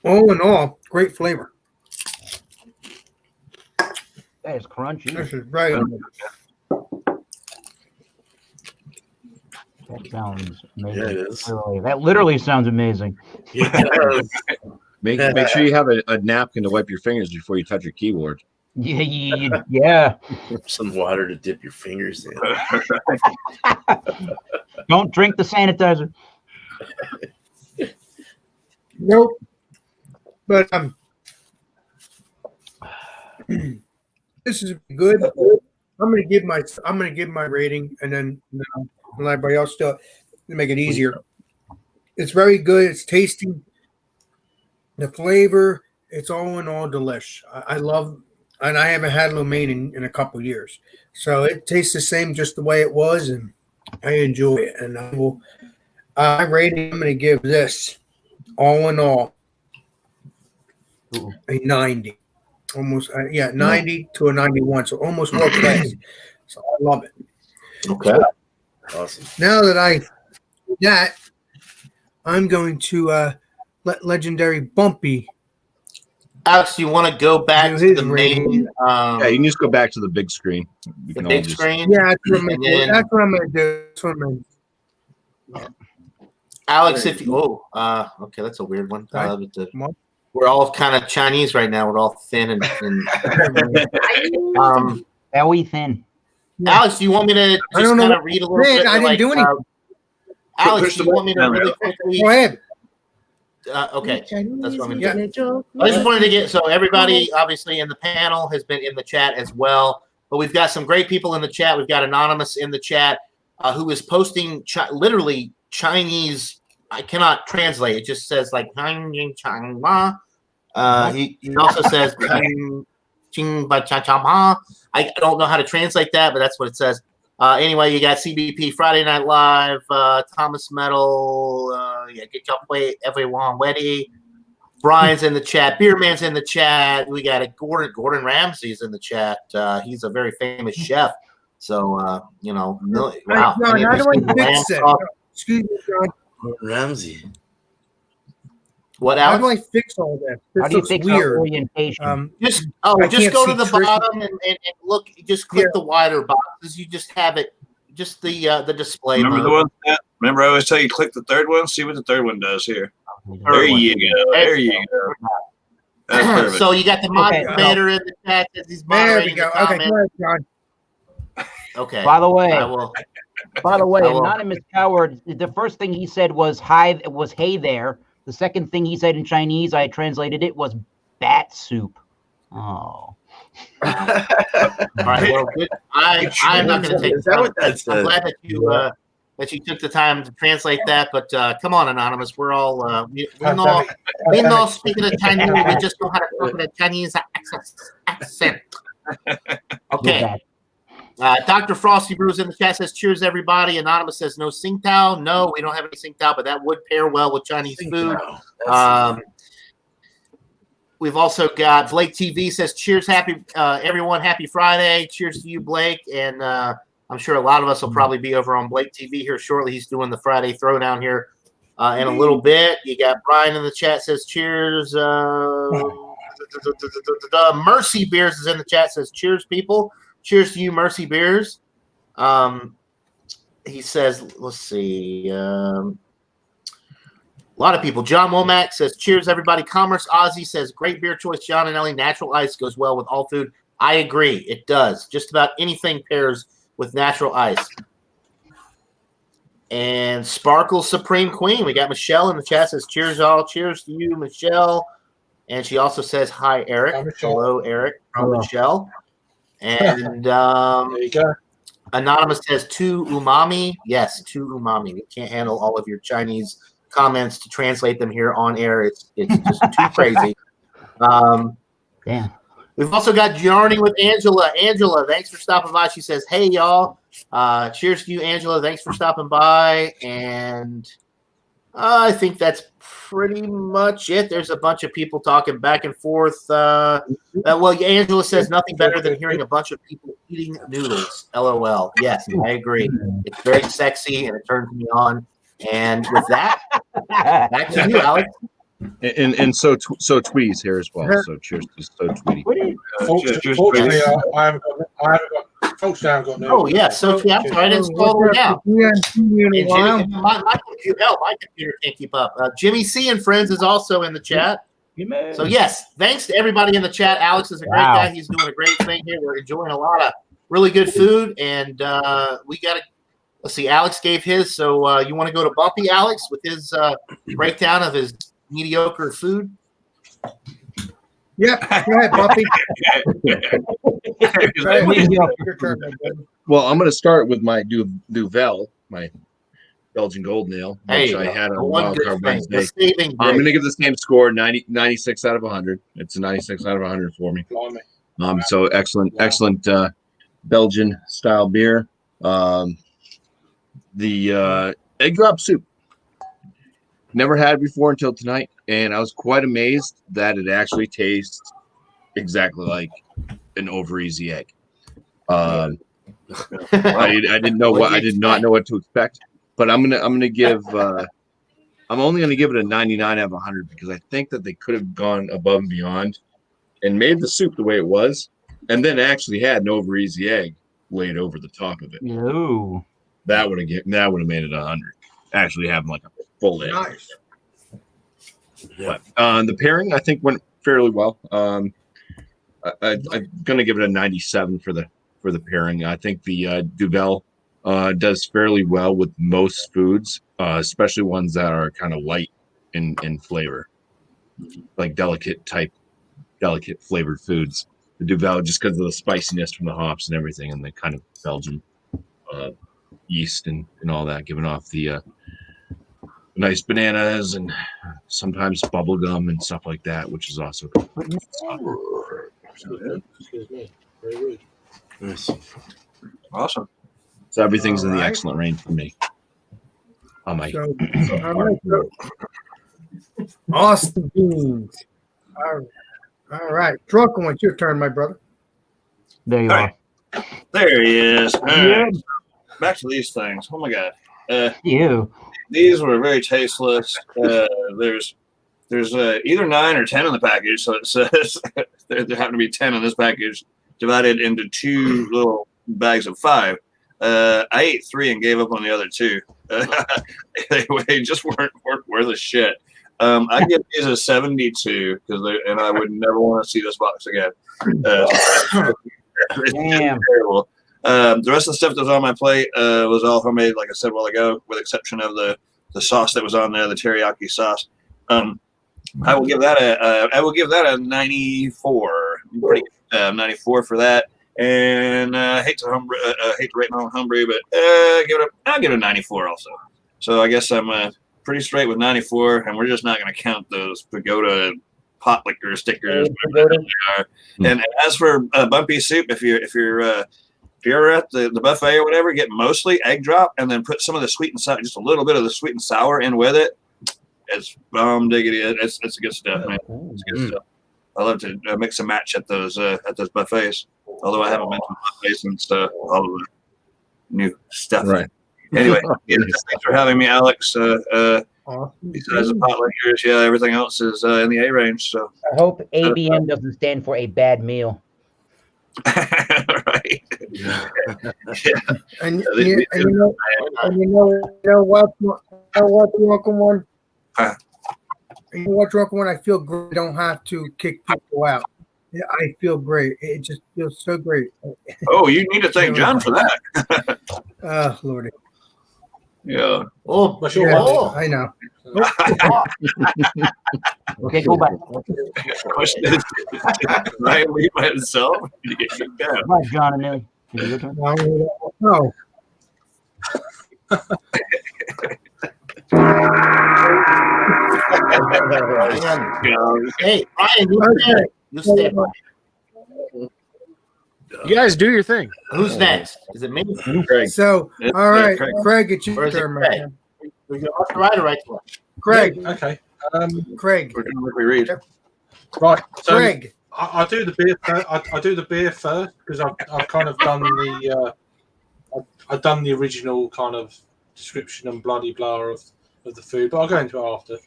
Speaker 3: All in all, great flavor.
Speaker 9: That is crunchy.
Speaker 3: This is right.
Speaker 9: That sounds amazing.
Speaker 11: Yeah, it is.
Speaker 9: That literally sounds amazing.
Speaker 11: Yeah.
Speaker 6: Make sure you have a napkin to wipe your fingers before you touch your keyboard.
Speaker 9: Yeah.
Speaker 11: Some water to dip your fingers in.
Speaker 9: Don't drink the sanitizer.
Speaker 3: Nope. But this is good. I'm gonna give my rating, and then everybody else to make it easier. It's very good. It's tasty. The flavor, it's all in all delish. I love, and I haven't had lo mein in a couple of years, so it tastes the same just the way it was, and I enjoy it. And I will. Rating, I'm going to give this all in all a 90, almost 90 to a 91, so almost world class. So I love it.
Speaker 11: Okay. Awesome.
Speaker 3: Now that I that, I'm going to let legendary Bumpy.
Speaker 8: Alex, you want to go back to the main?
Speaker 6: Yeah, you can just go back to the big screen.
Speaker 8: The big screen.
Speaker 3: Yeah, that's what I'm
Speaker 8: And
Speaker 3: gonna do.
Speaker 8: then-
Speaker 3: That's what I'm gonna do. That's what I'm gonna do.
Speaker 8: Alex, if you okay, that's a weird one. We're all kind of Chinese right now. We're all thin and
Speaker 9: Very thin.
Speaker 8: Alex, do you want me to
Speaker 3: I
Speaker 8: just
Speaker 3: don't know
Speaker 8: kind of
Speaker 3: what-
Speaker 8: read a little
Speaker 3: Man,
Speaker 8: bit?
Speaker 3: I didn't do anything.
Speaker 8: Alex, do you want me to really quickly?
Speaker 3: Go ahead.
Speaker 8: Okay, that's what I'm gonna do. I just wanted to get so everybody, obviously, in the panel has been in the chat as well. But we've got some great people in the chat. We've got Anonymous in the chat who is posting literally Chinese. I cannot translate. It just says like he also says I don't know how to translate that, but that's what it says. Anyway, you got CBP, Friday Night Live, Thomas Metal, get your way, everyone ready. Brian's in the chat. Beerman's in the chat. We got a Gordon Ramsay's in the chat. He's a very famous chef. So, wow.
Speaker 3: John, how do I fix it? Excuse me, John.
Speaker 11: Ramsey.
Speaker 8: What,
Speaker 3: How
Speaker 8: Alex?
Speaker 3: do I fix all that? This
Speaker 9: How do you
Speaker 3: looks
Speaker 9: fix
Speaker 3: weird.
Speaker 9: orientation?
Speaker 8: Just
Speaker 3: I
Speaker 8: just
Speaker 3: can't
Speaker 8: go
Speaker 3: see
Speaker 8: to the
Speaker 3: Trish.
Speaker 8: bottom and look. Just click the wider boxes. You just have it. Just the display.
Speaker 5: Remember
Speaker 8: mode.
Speaker 5: the one? Remember, I always tell you click the third one. See what the third one does here.
Speaker 8: Third
Speaker 5: There
Speaker 8: one.
Speaker 5: you go. There you go. That's perfect.
Speaker 8: So you got the moderator in the chat as he's
Speaker 3: There we
Speaker 8: moderating
Speaker 3: go.
Speaker 8: the
Speaker 3: Okay,
Speaker 8: comments.
Speaker 3: go ahead, John.
Speaker 8: Okay.
Speaker 9: By the way,
Speaker 8: I will.
Speaker 9: Anonymous Coward, the first thing he said was hi, was hey there. The second thing he said in Chinese, I translated it, was bat soup. Oh.
Speaker 8: All right. Well, good. I'm not going to take.
Speaker 11: Is that what that
Speaker 8: I'm
Speaker 11: said?
Speaker 8: glad that you took the time to translate that. But come on, Anonymous. We're all we know speaking of Chinese. We just know how to talk in a Chinese accent. Okay. Dr. Frosty Brews in the chat says, cheers, everybody. Anonymous says, no Tsingtao. No, we don't have any Tsingtao, but that would pair well with Chinese food. We've also got Blake TV says, cheers, everyone. Happy Friday. Cheers to you, Blake. And I'm sure a lot of us will probably be over on Blake TV here shortly. He's doing the Friday Throwdown here in a little bit. You got Brian in the chat says, cheers. Mercy Beers is in the chat says, cheers, people. Cheers to you, Mercy Beers. He says, let's see. A lot of people. John Womack says, cheers, everybody. Commerce Ozzy says, great beer choice, John and Ellie. Natural ice goes well with all food. I agree. It does. Just about anything pairs with natural ice. And Sparkle Supreme Queen. We got Michelle in the chat says, cheers, all. Cheers to you, Michelle. And she also says, hi, Eric. Hello, Eric from Michelle. And
Speaker 4: there you go.
Speaker 8: Anonymous says, to umami. Yes, to umami. We can't handle all of your Chinese comments to translate them here on air. It's just too crazy.
Speaker 9: Damn.
Speaker 8: We've also got Journey with Angela. Angela, thanks for stopping by. She says, hey, y'all. Cheers to you, Angela. Thanks for stopping by. And I think that's pretty much it. There's a bunch of people talking back and forth. Well, Angela says nothing better than hearing a bunch of people eating noodles. LOL. Yes, I agree. It's very sexy and it turns me on. And with that, back to you, Alex.
Speaker 6: And so Twee's here as well. So cheers to So Tweety.
Speaker 4: Fortunately, I haven't got no.
Speaker 8: Oh yeah, so I'm sorry, I didn't scroll it down. And my computer can't keep up. Jimmy C and Friends is also in the chat. So yes, thanks to everybody in the chat. Alex is a great guy. He's doing a great thing here. We're enjoying a lot of really good food, and we got to. Let's see. Alex gave his, so you want to go to Bumpy, Alex, with his breakdown of his mediocre food?
Speaker 3: Yeah, go ahead, Bumpy.
Speaker 6: Well, I'm going to start with my Duvel, my Belgian Golden Ale, which I had on Wildcard Wednesday. I'm going to give the same score, 96 out of 100. It's a 96 out of 100 for me. So excellent Belgian style beer. The egg drop soup. Never had it before until tonight, and I was quite amazed that it actually tastes exactly like an over easy egg. I didn't know I did not know what to expect. but I'm gonna give. I'm only gonna give it a 99 out of 100 because I think that they could have gone above and beyond and made the soup the way it was, and then actually had an over easy egg laid over the top of it.
Speaker 9: No.
Speaker 6: That would have made it 100. Actually, having like a full egg.
Speaker 3: Nice.
Speaker 6: But the pairing, I think, went fairly well. I'm going to give it a 97 for the pairing. I think the Duvel does fairly well with most foods, especially ones that are kind of light in flavor, like delicate flavored foods. The Duvel, just because of the spiciness from the hops and everything, and the kind of Belgian yeast and all that, giving off the nice bananas and sometimes bubble gum and stuff like that, which is also good.
Speaker 4: Excuse me. Very rude.
Speaker 11: Nice.
Speaker 5: Awesome.
Speaker 6: So everything's in the
Speaker 3: All right.
Speaker 6: excellent range for me. On my
Speaker 3: So, all right, so Austin Beans. All right. Drunken one, it's your turn, my brother.
Speaker 9: There you
Speaker 5: All
Speaker 9: are.
Speaker 5: right. There he is. All
Speaker 9: Yeah.
Speaker 5: right. Back to these things. Oh my god.
Speaker 9: You.
Speaker 5: These were very tasteless. There's either 9 or 10 in the package, so it says there happen to be 10 in this package, divided into 2 little bags of 5. I ate 3 and gave up on the other 2. They just weren't worth a shit. I give these a 72 and I would never want to see this box again. It's
Speaker 9: Damn.
Speaker 5: terrible. The rest of the stuff that was on my plate was all homemade, like I said a while ago, with the exception of the sauce that was on there, the teriyaki sauce. I will give that a 94. Pretty 94 for that. And I hate to rate my own homebrew, but I'll give it a 94 also. So I guess I'm pretty straight with 94, and we're just not going to count those Pagoda pot liquor stickers. Whatever they are. And as for bumpy soup, if you're at the buffet or whatever, get mostly egg drop and then put some of the sweet and sour, just a little bit of the sweet and sour in with it. It's bomb diggity. It's good stuff, man. It's good stuff. I love to mix and match at those buffets. Although I haven't been to buffets since all of the new stuff.
Speaker 6: Right.
Speaker 5: Anyway, thanks for having me, Alex. Besides the pot liquors, yeah, everything else is in the A range. So
Speaker 9: I hope ABM doesn't stand for a bad meal.
Speaker 5: right.
Speaker 11: Yeah.
Speaker 3: And you know what, Drunken one?
Speaker 5: Huh.
Speaker 3: You know what, Drunken one? I feel great. I don't have to kick people out. Yeah, I feel great. It just feels so great.
Speaker 5: Oh, you need to thank John for that.
Speaker 3: Lordy.
Speaker 5: Yeah.
Speaker 8: Oh,
Speaker 4: What's your
Speaker 3: Yeah,
Speaker 8: oh.
Speaker 3: I know.
Speaker 9: Okay, go back.
Speaker 5: Question is, Ryan leave by himself? Yeah.
Speaker 9: Right, John and Millie. Is it your turn?
Speaker 3: No.
Speaker 8: Hey, Ryan, you stay. You stay.
Speaker 2: You guys do your thing.
Speaker 8: Who's next? Is it me?
Speaker 6: Craig.
Speaker 3: So,
Speaker 5: It's
Speaker 3: all right,
Speaker 5: Craig.
Speaker 3: Craig, it's
Speaker 8: Or
Speaker 3: your
Speaker 8: is it
Speaker 3: turn,
Speaker 8: Craig?
Speaker 3: man.
Speaker 8: We go left to right or right to left?
Speaker 3: Craig,
Speaker 4: Okay.
Speaker 3: Craig,
Speaker 5: We're doing like we read.
Speaker 4: Right. So
Speaker 3: Craig.
Speaker 4: I do the beer. I do the beer first because I've kind of done the I've done the original kind of description and bloody blah of the food, but I'll go into it after.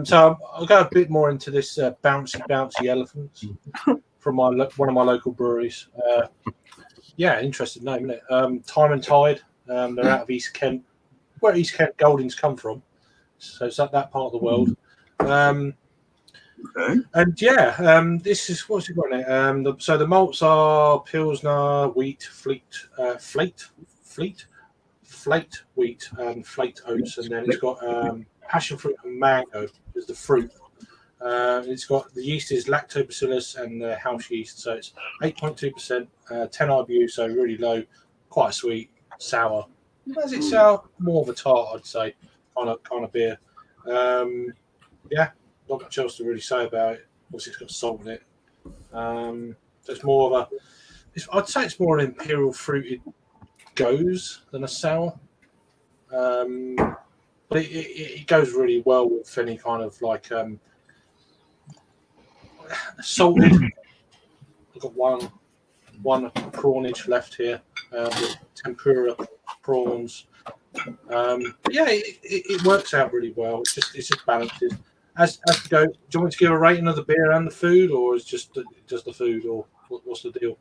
Speaker 4: So I'll go a bit more into this bouncy elephants from one of my local breweries. Yeah, interesting name, isn't it? Time and Tide. They're out of East Kent, where East Kent Goldings come from. So it's that part of the world.
Speaker 5: Okay.
Speaker 4: And yeah, this is what's it got in it? So the malts are Pilsner, wheat, flake wheat, and flaked oats, and then it's got passion fruit and mango as the fruit. It's got the yeast is lactobacillus and house yeast, so it's 8.2%, 10 IBU, so really low, quite sweet, sour. As it's sour, more of a tart, I'd say, kind of beer. Yeah, not much else to really say about it. Obviously, it's got salt in it. So it's more of I'd say it's more an imperial fruited goes than a sour. But it goes really well with any kind of like salted. I've got one prawnage left here with tempura prawns, Yeah, it works out really well. It's just balances. As to go, do you want me to give a rating of the beer and the food, or is just the food, or what's the deal?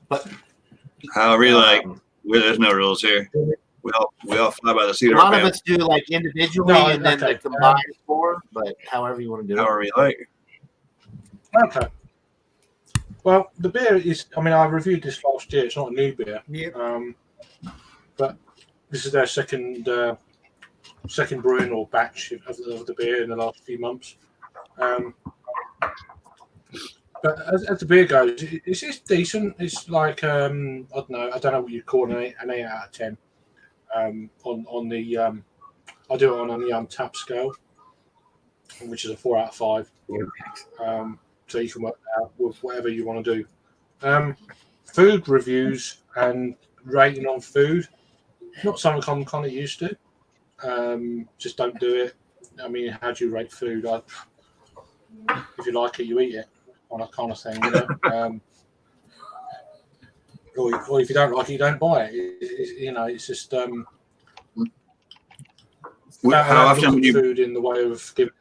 Speaker 8: But
Speaker 5: however you like. There's no rules here. We all fly by the seat
Speaker 8: a
Speaker 5: of our
Speaker 8: lot of
Speaker 5: pants.
Speaker 8: us do like individually
Speaker 4: No,
Speaker 8: and then
Speaker 4: okay.
Speaker 8: the combined score, but however you want to do it.
Speaker 5: However you like.
Speaker 4: Okay. Well, the beer is. I mean, I reviewed this last year. It's not a new beer.
Speaker 3: Yep.
Speaker 4: But this is their second brewing or batch of the beer in the last few months. But as the beer goes, it's decent. It's like I don't know what you'd call an 8 out of 10. On the I do it on the Untapped scale, which is a 4 out of 5. So you can work out with whatever you want to do. Food reviews and rating on food, not something I'm kind of used to. Just don't do it. I mean, how do you rate food? If you like it, you eat it, on a kind of thing, you know. Or if you don't like it, you don't buy it. It's just
Speaker 5: How often would you?
Speaker 4: food in the way of giving.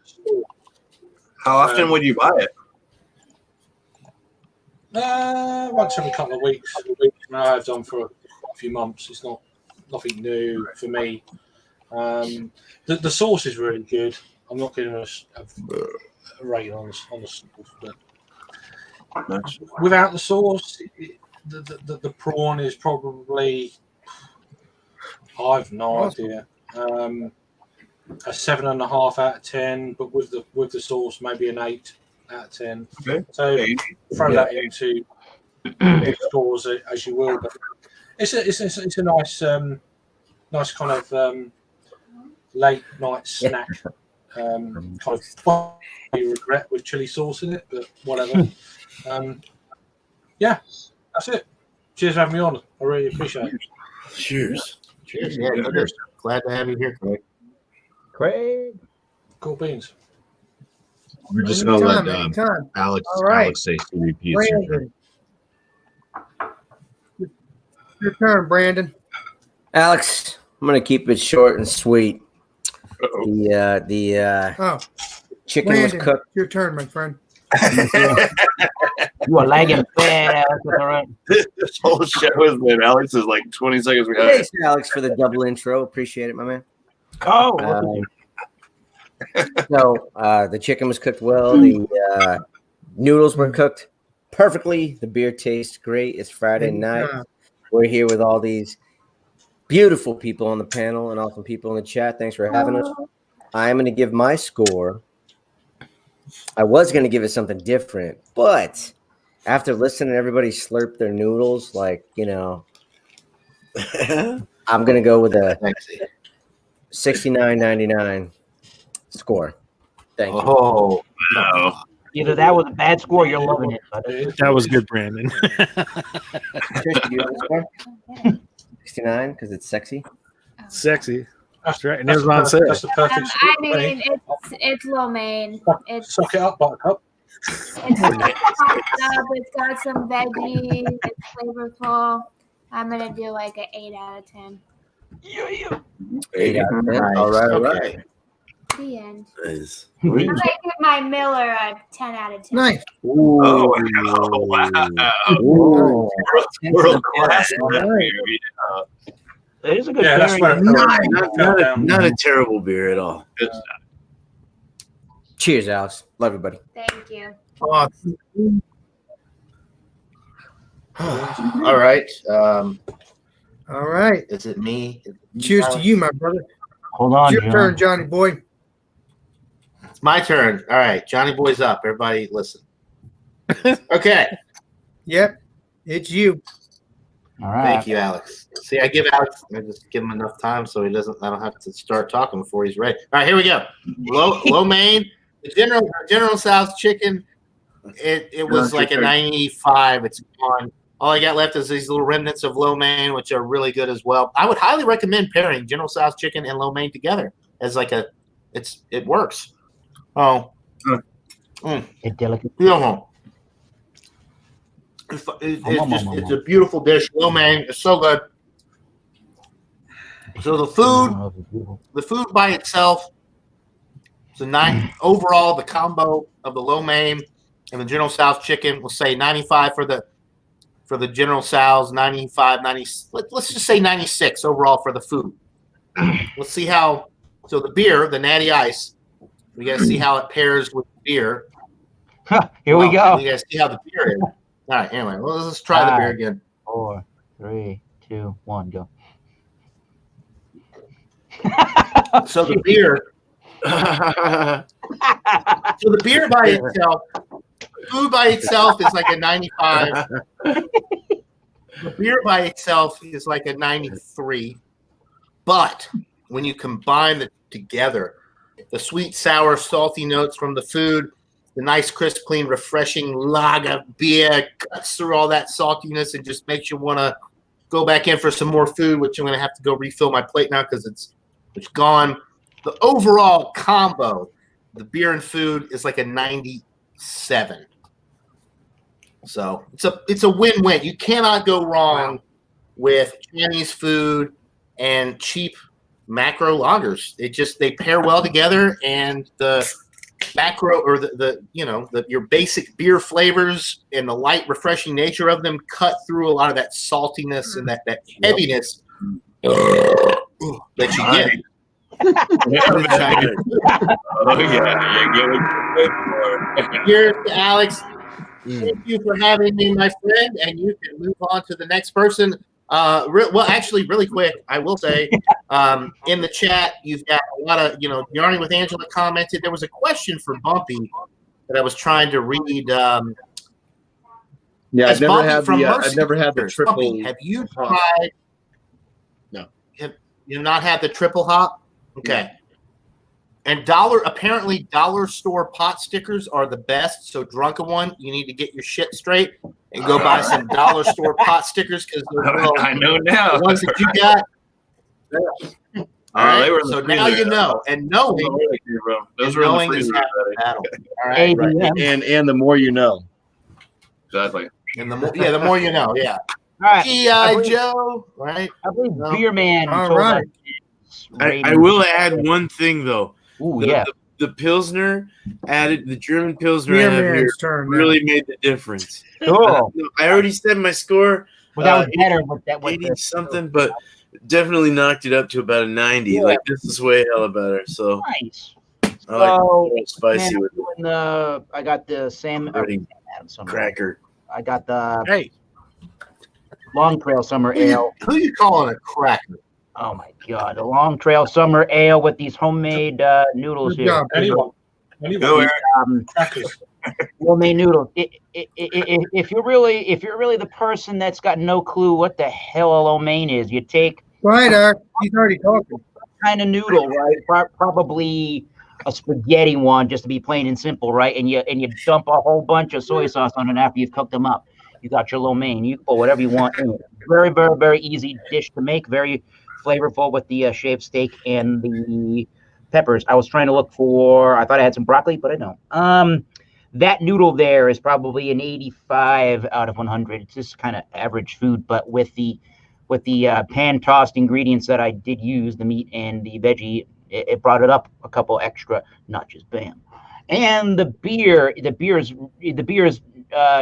Speaker 5: How often would you buy it?
Speaker 4: Once every couple of weeks. I've done for a few months. It's nothing new for me. The sauce is really good. I'm not giving a rating on the sauce, but without the sauce, the prawn is probably, I've no idea, a 7.5 out of 10, but with the sauce, maybe an 8 out of 10.
Speaker 5: Okay.
Speaker 4: So throw that into scores as you will. But it's a nice nice kind of late night snack. Kind of you regret with chili sauce in it, but whatever. Yeah, that's it. Cheers for having me on. I really appreciate it.
Speaker 11: Cheers.
Speaker 8: Cheers. Yeah, glad to have you here, Craig.
Speaker 4: Cool beans.
Speaker 6: We're just gonna let
Speaker 3: anytime.
Speaker 6: Alex
Speaker 3: All right.
Speaker 6: Alex say 3 repeats.
Speaker 3: Brandon. Your turn, Brandon.
Speaker 1: Alex, I'm gonna keep it short and sweet. The
Speaker 3: Oh,
Speaker 1: chicken
Speaker 3: Brandon,
Speaker 1: was cooked.
Speaker 3: your turn, my friend.
Speaker 9: You are lagging bad. That's all right.
Speaker 5: This whole show is that Alex is like 20 seconds behind.
Speaker 1: Thanks, Alex, for the double intro. Appreciate it, my man.
Speaker 2: Oh,
Speaker 1: So the chicken was cooked well. The noodles were cooked perfectly. The beer tastes great. It's Friday night. We're here with all these beautiful people on the panel and awesome people in the chat. Thanks for having us. I'm going to give my score. I was going to give it something different, but after listening to everybody slurp their noodles, like, you know, I'm going to go with a 69.99 score. Thank you.
Speaker 8: Oh,
Speaker 5: Wow.
Speaker 9: Either that was a bad score, or you're loving it.
Speaker 2: that was good, Brandon.
Speaker 1: Trish, do you have a score? 69 because it's sexy.
Speaker 2: Sexy. That's right. And
Speaker 4: That's
Speaker 2: there's what I'm saying.
Speaker 4: That's the perfect score.
Speaker 7: I mean, it's lo mein. It's
Speaker 4: Suck it up, buttercup.
Speaker 7: it's up. It's got some veggies. It's flavorful. I'm gonna do like an 8 out of 10.
Speaker 1: 8 out of 10.
Speaker 8: Nice.
Speaker 1: All right, all
Speaker 8: Okay.
Speaker 1: right.
Speaker 7: The end.
Speaker 11: Nice.
Speaker 7: I'm gonna give my Miller a 10 out of 10.
Speaker 3: Nice.
Speaker 5: Oh, wow.
Speaker 1: Ooh.
Speaker 5: World class.
Speaker 9: It is a good
Speaker 4: Yeah, that's
Speaker 9: pairing.
Speaker 4: where
Speaker 11: Not a terrible beer at all.
Speaker 1: Cheers, Alex. Love you, buddy.
Speaker 7: Thank you.
Speaker 3: Awesome.
Speaker 8: all right.
Speaker 3: All right.
Speaker 8: Is it me?
Speaker 3: Cheers to you, my brother.
Speaker 9: Hold on,
Speaker 3: It's your
Speaker 9: John.
Speaker 3: turn, Johnny boy.
Speaker 8: It's my turn. All right, Johnny Boy's up. Everybody, listen. Okay.
Speaker 3: Yep. It's you.
Speaker 9: All right.
Speaker 8: Thank you, Alex. See, I just give him enough time so I don't have to start talking before he's ready. All right, here we go. Lo mein, the General Tso's chicken. It was like a 95. It's gone. All I got left is these little remnants of lo mein, which are really good as well. I would highly recommend pairing General Tso's chicken and lo mein together as like it works. Oh,
Speaker 9: It's delicate.
Speaker 8: yeah. It's a beautiful dish. Lo mein is so good. So the food by itself, it's a 9 overall. The combo of the lo mein and the General Tso's chicken, we'll say 95 for the General Tso's, 95, 90. Let's just say 96 overall for the food. Let's see how. So the beer, the Natty Ice, we got to see how it pairs with the beer.
Speaker 9: Here we go.
Speaker 8: We got to see how the beer is. All right. Anyway, let's try the beer again.
Speaker 9: 4, 3, 2, 1, go.
Speaker 8: So the beer. So the beer by itself, food by itself is like a 95. The beer by itself is like a 93. But when you combine them together, the sweet, sour, salty notes from the food, the nice, crisp, clean, refreshing lager beer cuts through all that saltiness and just makes you want to go back in for some more food, which I'm going to have to go refill my plate now because it's gone. The overall combo, the beer and food, is like a 97. So it's a win-win. You cannot go wrong with Chinese food and cheap macro lagers. They pair well together, and the macro or your basic beer flavors and the light, refreshing nature of them cut through a lot of that saltiness and that heaviness that you get. Here's to Alex. Thank you for having me, my friend, and you can move on to the next person. Really quick, I will say, in the chat, you've got a lot of, Yarning with Angela commented. There was a question for Bumpy that I was trying to read.
Speaker 6: I've never had the triple.
Speaker 8: Bumpy, have you tried?
Speaker 6: No.
Speaker 8: Have you not had the triple hop? Okay. And apparently dollar store pot stickers are the best. So Drunken One, you need to get your shit straight and go buy some dollar store pot stickers because
Speaker 5: I know now.
Speaker 8: The ones that you got. All right. So now you know, and knowing
Speaker 5: those were in the
Speaker 8: is
Speaker 5: freezer.
Speaker 8: half the battle. All right.
Speaker 6: And the more you know.
Speaker 5: Exactly.
Speaker 8: And the more you know. Yeah.
Speaker 9: All right.
Speaker 8: G.I. Joe. Right.
Speaker 9: I believe Beer Man.
Speaker 3: All right.
Speaker 11: I will add one thing though.
Speaker 9: Ooh, yeah.
Speaker 11: The Pilsner added, the German Pilsner
Speaker 3: Beer
Speaker 11: I have
Speaker 3: Man's
Speaker 11: here
Speaker 3: turn,
Speaker 11: really made the difference.
Speaker 9: Cool.
Speaker 11: I already said my score.
Speaker 9: Well, that was better with that.
Speaker 11: 80 something, but definitely knocked it up to about a 90.
Speaker 9: Yeah.
Speaker 11: Like this is way hella better. So
Speaker 9: Nice.
Speaker 11: I like it spicy with
Speaker 9: I got the Sam
Speaker 11: cracker.
Speaker 9: I got the Long Trail Summer Ale.
Speaker 8: Who you calling a cracker?
Speaker 9: Oh my God, the Long Trail Summer Ale with these homemade noodles
Speaker 3: Good job,
Speaker 9: here.
Speaker 5: Go, Eric.
Speaker 9: Homemade noodles. If you're really the person that's got no clue what the hell a lo mein is, you take
Speaker 3: Right, Eric. He's already talking.
Speaker 9: kind of noodle, right? Probably a spaghetti one, just to be plain and simple, right? And you dump a whole bunch of soy sauce on it after you've cooked them up. You got your lo mein. You put whatever you want in it. Very, very, very easy dish to make. Very flavorful with the shaved steak and the peppers. I was trying to look for. I thought I had some broccoli, but I don't. That noodle there is probably an 85 out of 100. It's just kind of average food, but with the pan tossed ingredients that I did use, the meat and the veggie, it brought it up a couple extra notches. Bam. And the beer is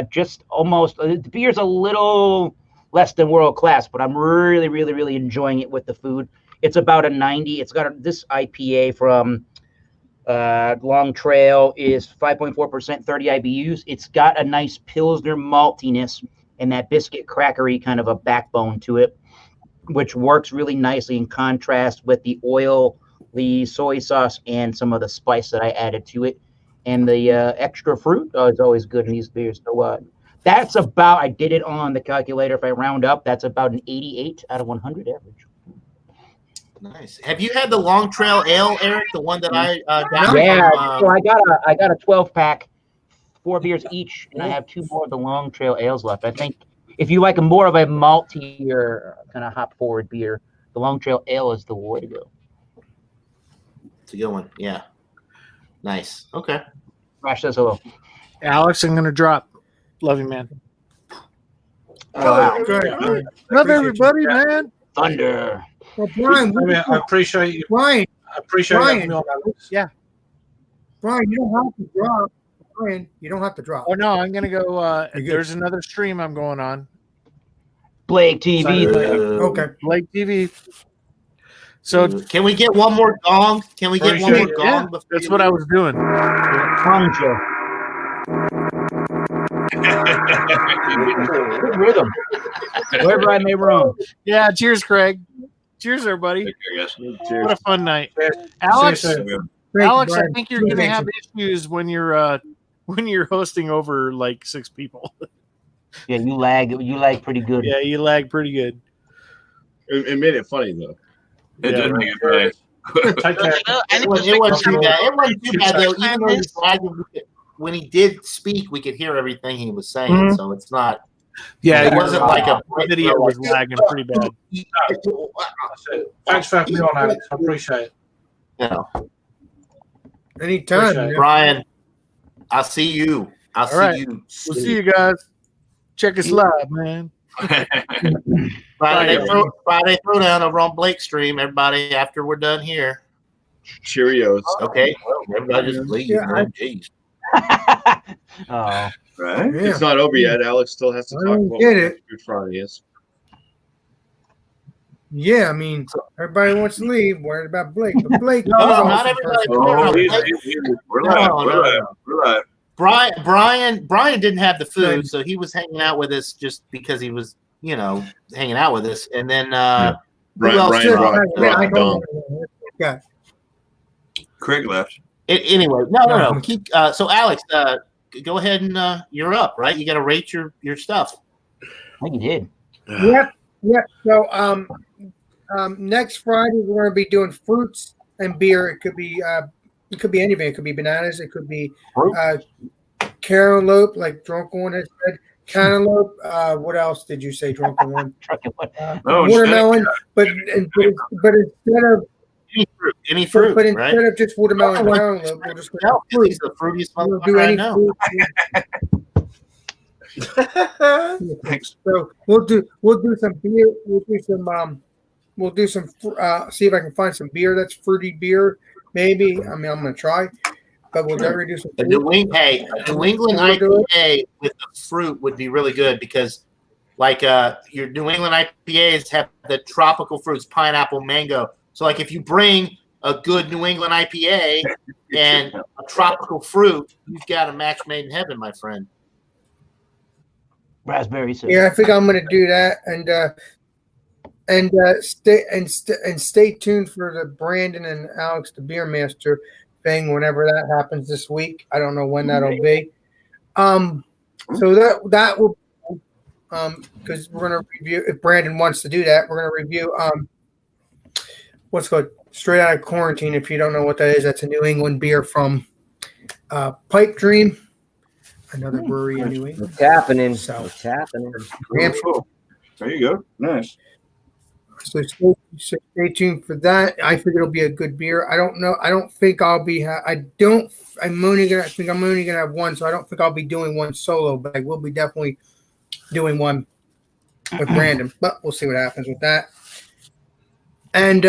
Speaker 9: just almost. The beer is a little less than world class, but I'm really, really, really enjoying it with the food. It's about a 90. It's got this IPA from Long Trail is 5.4%, 30 IBUs. It's got a nice Pilsner maltiness and that biscuit crackery kind of a backbone to it, which works really nicely in contrast with the oil, the soy sauce, and some of the spice that I added to it. And the extra fruit is always good in these beers. So that's about, I did it on the calculator. If I round up, that's about an 88 out of 100 average.
Speaker 8: Nice. Have you had the Long Trail Ale, Eric? The one that I got?
Speaker 9: Yeah. So I got a 12-pack, 4 beers each, and I have 2 more of the Long Trail Ales left. I think if you like more of a maltier kind of hop forward beer, the Long Trail Ale is the way to go.
Speaker 8: It's a good one. Yeah. Nice. Okay.
Speaker 9: Rash says hello.
Speaker 2: Alex, I'm gonna drop. Love you, man.
Speaker 3: Good.
Speaker 2: Love everybody, man.
Speaker 9: Thunder.
Speaker 3: Well, Brian,
Speaker 4: I appreciate you.
Speaker 3: Brian,
Speaker 4: I appreciate
Speaker 3: Brian.
Speaker 4: having me on, Alex.
Speaker 2: Yeah.
Speaker 3: Brian, you don't have to drop. Brian, you don't have to drop.
Speaker 2: Oh no, I'm gonna go.
Speaker 3: You're good.
Speaker 2: There's another stream I'm going on.
Speaker 9: Blake TV.
Speaker 3: Okay.
Speaker 2: Blake TV. So
Speaker 8: Can we get one more gong? Can we get one more gong?
Speaker 2: Yeah,
Speaker 8: before
Speaker 2: that's
Speaker 8: you
Speaker 2: what I
Speaker 8: leave?
Speaker 2: was doing.
Speaker 9: Concho. Good rhythm. Wherever I may roam.
Speaker 2: Yeah, cheers, Craig. Cheers, everybody.
Speaker 5: Take care, guys.
Speaker 2: What a fun night.
Speaker 4: See
Speaker 2: Alex,
Speaker 4: you soon.
Speaker 2: Alex, I
Speaker 3: Brian.
Speaker 2: think you're gonna have issues when you're hosting over like 6 people.
Speaker 9: Yeah, you lag pretty good.
Speaker 2: Yeah, you lag pretty good.
Speaker 6: It made it funny though.
Speaker 5: It
Speaker 2: Yeah.
Speaker 5: did make it funny.
Speaker 4: Take care.
Speaker 8: It wasn't too bad. It wasn't too bad though. Even though he was lagging, when he did speak, we could hear everything he was saying.
Speaker 3: Mhm.
Speaker 8: So it's not.
Speaker 2: Yeah,
Speaker 8: it wasn't like a
Speaker 2: video was lagging pretty bad.
Speaker 4: That's it. Thanks for having me on, Alex. I appreciate it.
Speaker 8: You know,
Speaker 3: Anytime.
Speaker 4: Appreciate it.
Speaker 3: man.
Speaker 8: Brian, I'll see you. I'll see
Speaker 2: right.
Speaker 8: you.
Speaker 2: We'll see you guys. Check us live, man.
Speaker 8: Friday Throwdown over on Blake Stream. Everybody, after we're done here.
Speaker 6: Cheerios.
Speaker 8: Okay. Well, everybody just leave.
Speaker 3: Yeah,
Speaker 8: man. Jeez.
Speaker 9: Oh,
Speaker 5: Right?
Speaker 3: Yeah.
Speaker 6: It's not over yet. Alex still has to
Speaker 3: I
Speaker 6: talk
Speaker 3: don't
Speaker 6: about
Speaker 3: get
Speaker 6: what
Speaker 3: it.
Speaker 6: Good Friday is.
Speaker 3: Yeah, I mean, everybody wants to leave. Worried about Blake. But Blake,
Speaker 8: No,
Speaker 3: he's
Speaker 8: not
Speaker 3: awesome
Speaker 8: everybody.
Speaker 3: person.
Speaker 5: Oh,
Speaker 8: No,
Speaker 5: we're live.
Speaker 8: No,
Speaker 5: We're
Speaker 8: no,
Speaker 5: live.
Speaker 8: no.
Speaker 5: We're live.
Speaker 8: Brian didn't have the food,
Speaker 3: Right.
Speaker 8: so he was hanging out with us just because he was, hanging out with us. And then
Speaker 6: Brian,
Speaker 8: else
Speaker 6: Brian
Speaker 8: did?
Speaker 6: brought,
Speaker 3: Yeah,
Speaker 6: brought
Speaker 3: I
Speaker 6: the dong.
Speaker 3: know. Yeah.
Speaker 5: Craig left.
Speaker 8: anyway, no.
Speaker 3: No.
Speaker 8: Keep so Alex, go ahead and you're up, right? You got to rate your stuff.
Speaker 9: I think you did.
Speaker 3: Yep. So, next Friday we're going to be doing fruits and beer. It could be anything. It could be bananas. It could be cantaloupe, like Drunken One has said. Cantaloupe. What else did you say, Drunken One?
Speaker 5: Oh,
Speaker 3: Watermelon. But instead of
Speaker 8: Any fruit,
Speaker 3: but
Speaker 8: right?
Speaker 3: instead of just watermelon and cantaloupe, we'll just
Speaker 8: No, he's the fruitiest
Speaker 3: we'll
Speaker 8: motherfucker
Speaker 3: do
Speaker 8: I
Speaker 3: any
Speaker 8: know.
Speaker 3: fruit.
Speaker 5: Thanks.
Speaker 3: So we'll do some beer. We'll do some. See if I can find some beer that's fruity beer. Maybe. I mean, I'm gonna try, but we'll definitely do some.
Speaker 8: A New England IPA with the fruit would be really good because, like, your New England IPAs have the tropical fruits, pineapple, mango. So, like, if you bring a good New England IPA and a tropical fruit, you've got a match made in heaven, my friend.
Speaker 9: Raspberry syrup.
Speaker 3: Yeah, I think I'm gonna do that, and stay tuned for the Brandon and Alex the Beer Master thing whenever that happens this week. I don't know when that'll be. So that will because we're gonna review if Brandon wants to do that. We're gonna review what's called Straight Out of Quarantine. If you don't know what that is, that's a New England beer from Pipe Dream, another brewery in New England.
Speaker 1: It's happening.
Speaker 3: So-
Speaker 1: It's happening.
Speaker 5: Cool. There you go. Nice.
Speaker 3: So stay tuned for that. I think it'll be a good beer. I don't know. I don't think I'll be. I'm only gonna have one, so I don't think I'll be doing one solo. But I will be definitely doing one with Brandon. But we'll see what happens with that. And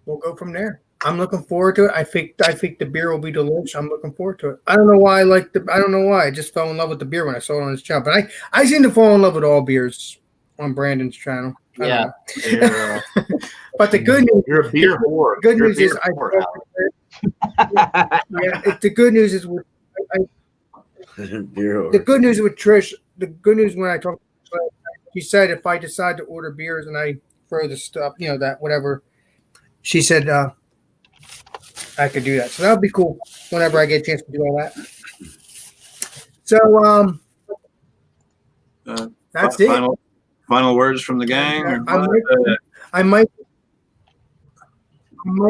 Speaker 3: we'll go from there. I'm looking forward to it. I think the beer will be delicious. I'm looking forward to it. I don't know why I don't know why. I just fell in love with the beer when I saw it on his channel. But I seem to fall in love with all beers on Brandon's channel. I don't
Speaker 8: Yeah.
Speaker 3: know. But the good news,
Speaker 8: You're a beer whore.
Speaker 3: the good
Speaker 8: You're a
Speaker 3: news is
Speaker 8: beer
Speaker 3: I
Speaker 8: whore,
Speaker 3: the good news is with the good news with Trish. The good news when I talked, she said if I decide to order beers and I throw the stuff, that whatever, she said I could do that. So that would be cool whenever I get a chance to do all that. So that's it.
Speaker 5: Final words from the gang.
Speaker 3: I might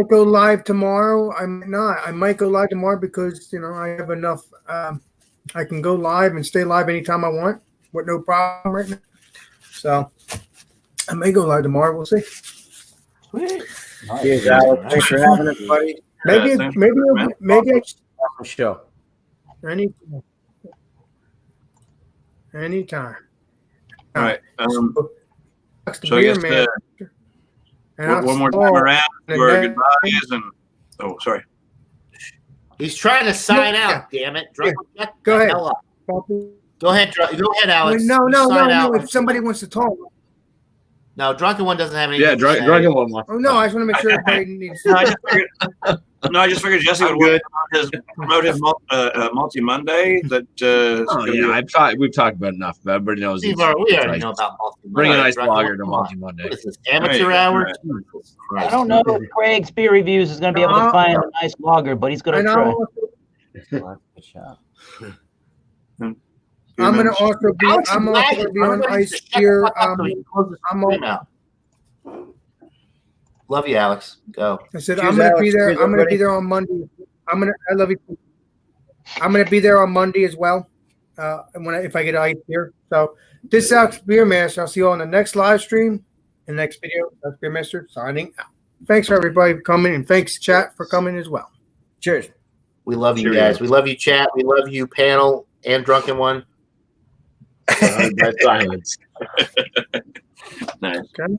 Speaker 3: go live tomorrow. I might not. I might go live tomorrow because I have enough. I can go live and stay live anytime I want with no problem right now. So I may go live tomorrow. We'll see.
Speaker 9: Sweet.
Speaker 1: Cheers, Alex. Thanks for having us, buddy.
Speaker 3: Maybe
Speaker 1: Awesome show.
Speaker 3: anytime.
Speaker 5: All right.
Speaker 3: Alex the
Speaker 5: So I
Speaker 3: Beer
Speaker 5: guess
Speaker 3: Man. And
Speaker 5: one more time around for goodbyes and sorry.
Speaker 8: He's trying to sign out. Damn it!
Speaker 3: Go ahead.
Speaker 8: Go ahead, Alex.
Speaker 3: No. If somebody wants to talk.
Speaker 8: No, Drunken One doesn't have anything.
Speaker 6: Yeah, Drunken One wants.
Speaker 3: Oh no, I just want to make sure everybody needs.
Speaker 5: I just figured Jesse would promote his Multi Monday.
Speaker 6: We've talked about enough. Everybody knows.
Speaker 8: We already know about Multi Monday.
Speaker 6: Bring a nice blogger to Multi Monday.
Speaker 8: What is this, amateur hour?
Speaker 9: I don't know if Craig's beer reviews is going to be able to find a nice blogger, but he's going to try.
Speaker 3: I'm going to also be on ice here.
Speaker 8: Love you, Alex. Go.
Speaker 3: I said I'm going to be there. I'm going to be there on Monday. I love you. I'm going to be there on Monday as well. And if I get ice here. So this is Alex Beermaster. I'll see you all on the next live stream, and next video. Alex Beermaster signing out. Thanks for everybody for coming, and thanks chat for coming as well.
Speaker 1: Cheers.
Speaker 8: We love you guys. We love you, chat. We love you, panel and Drunken One.
Speaker 6: Silence.
Speaker 5: Nice.
Speaker 3: Okay.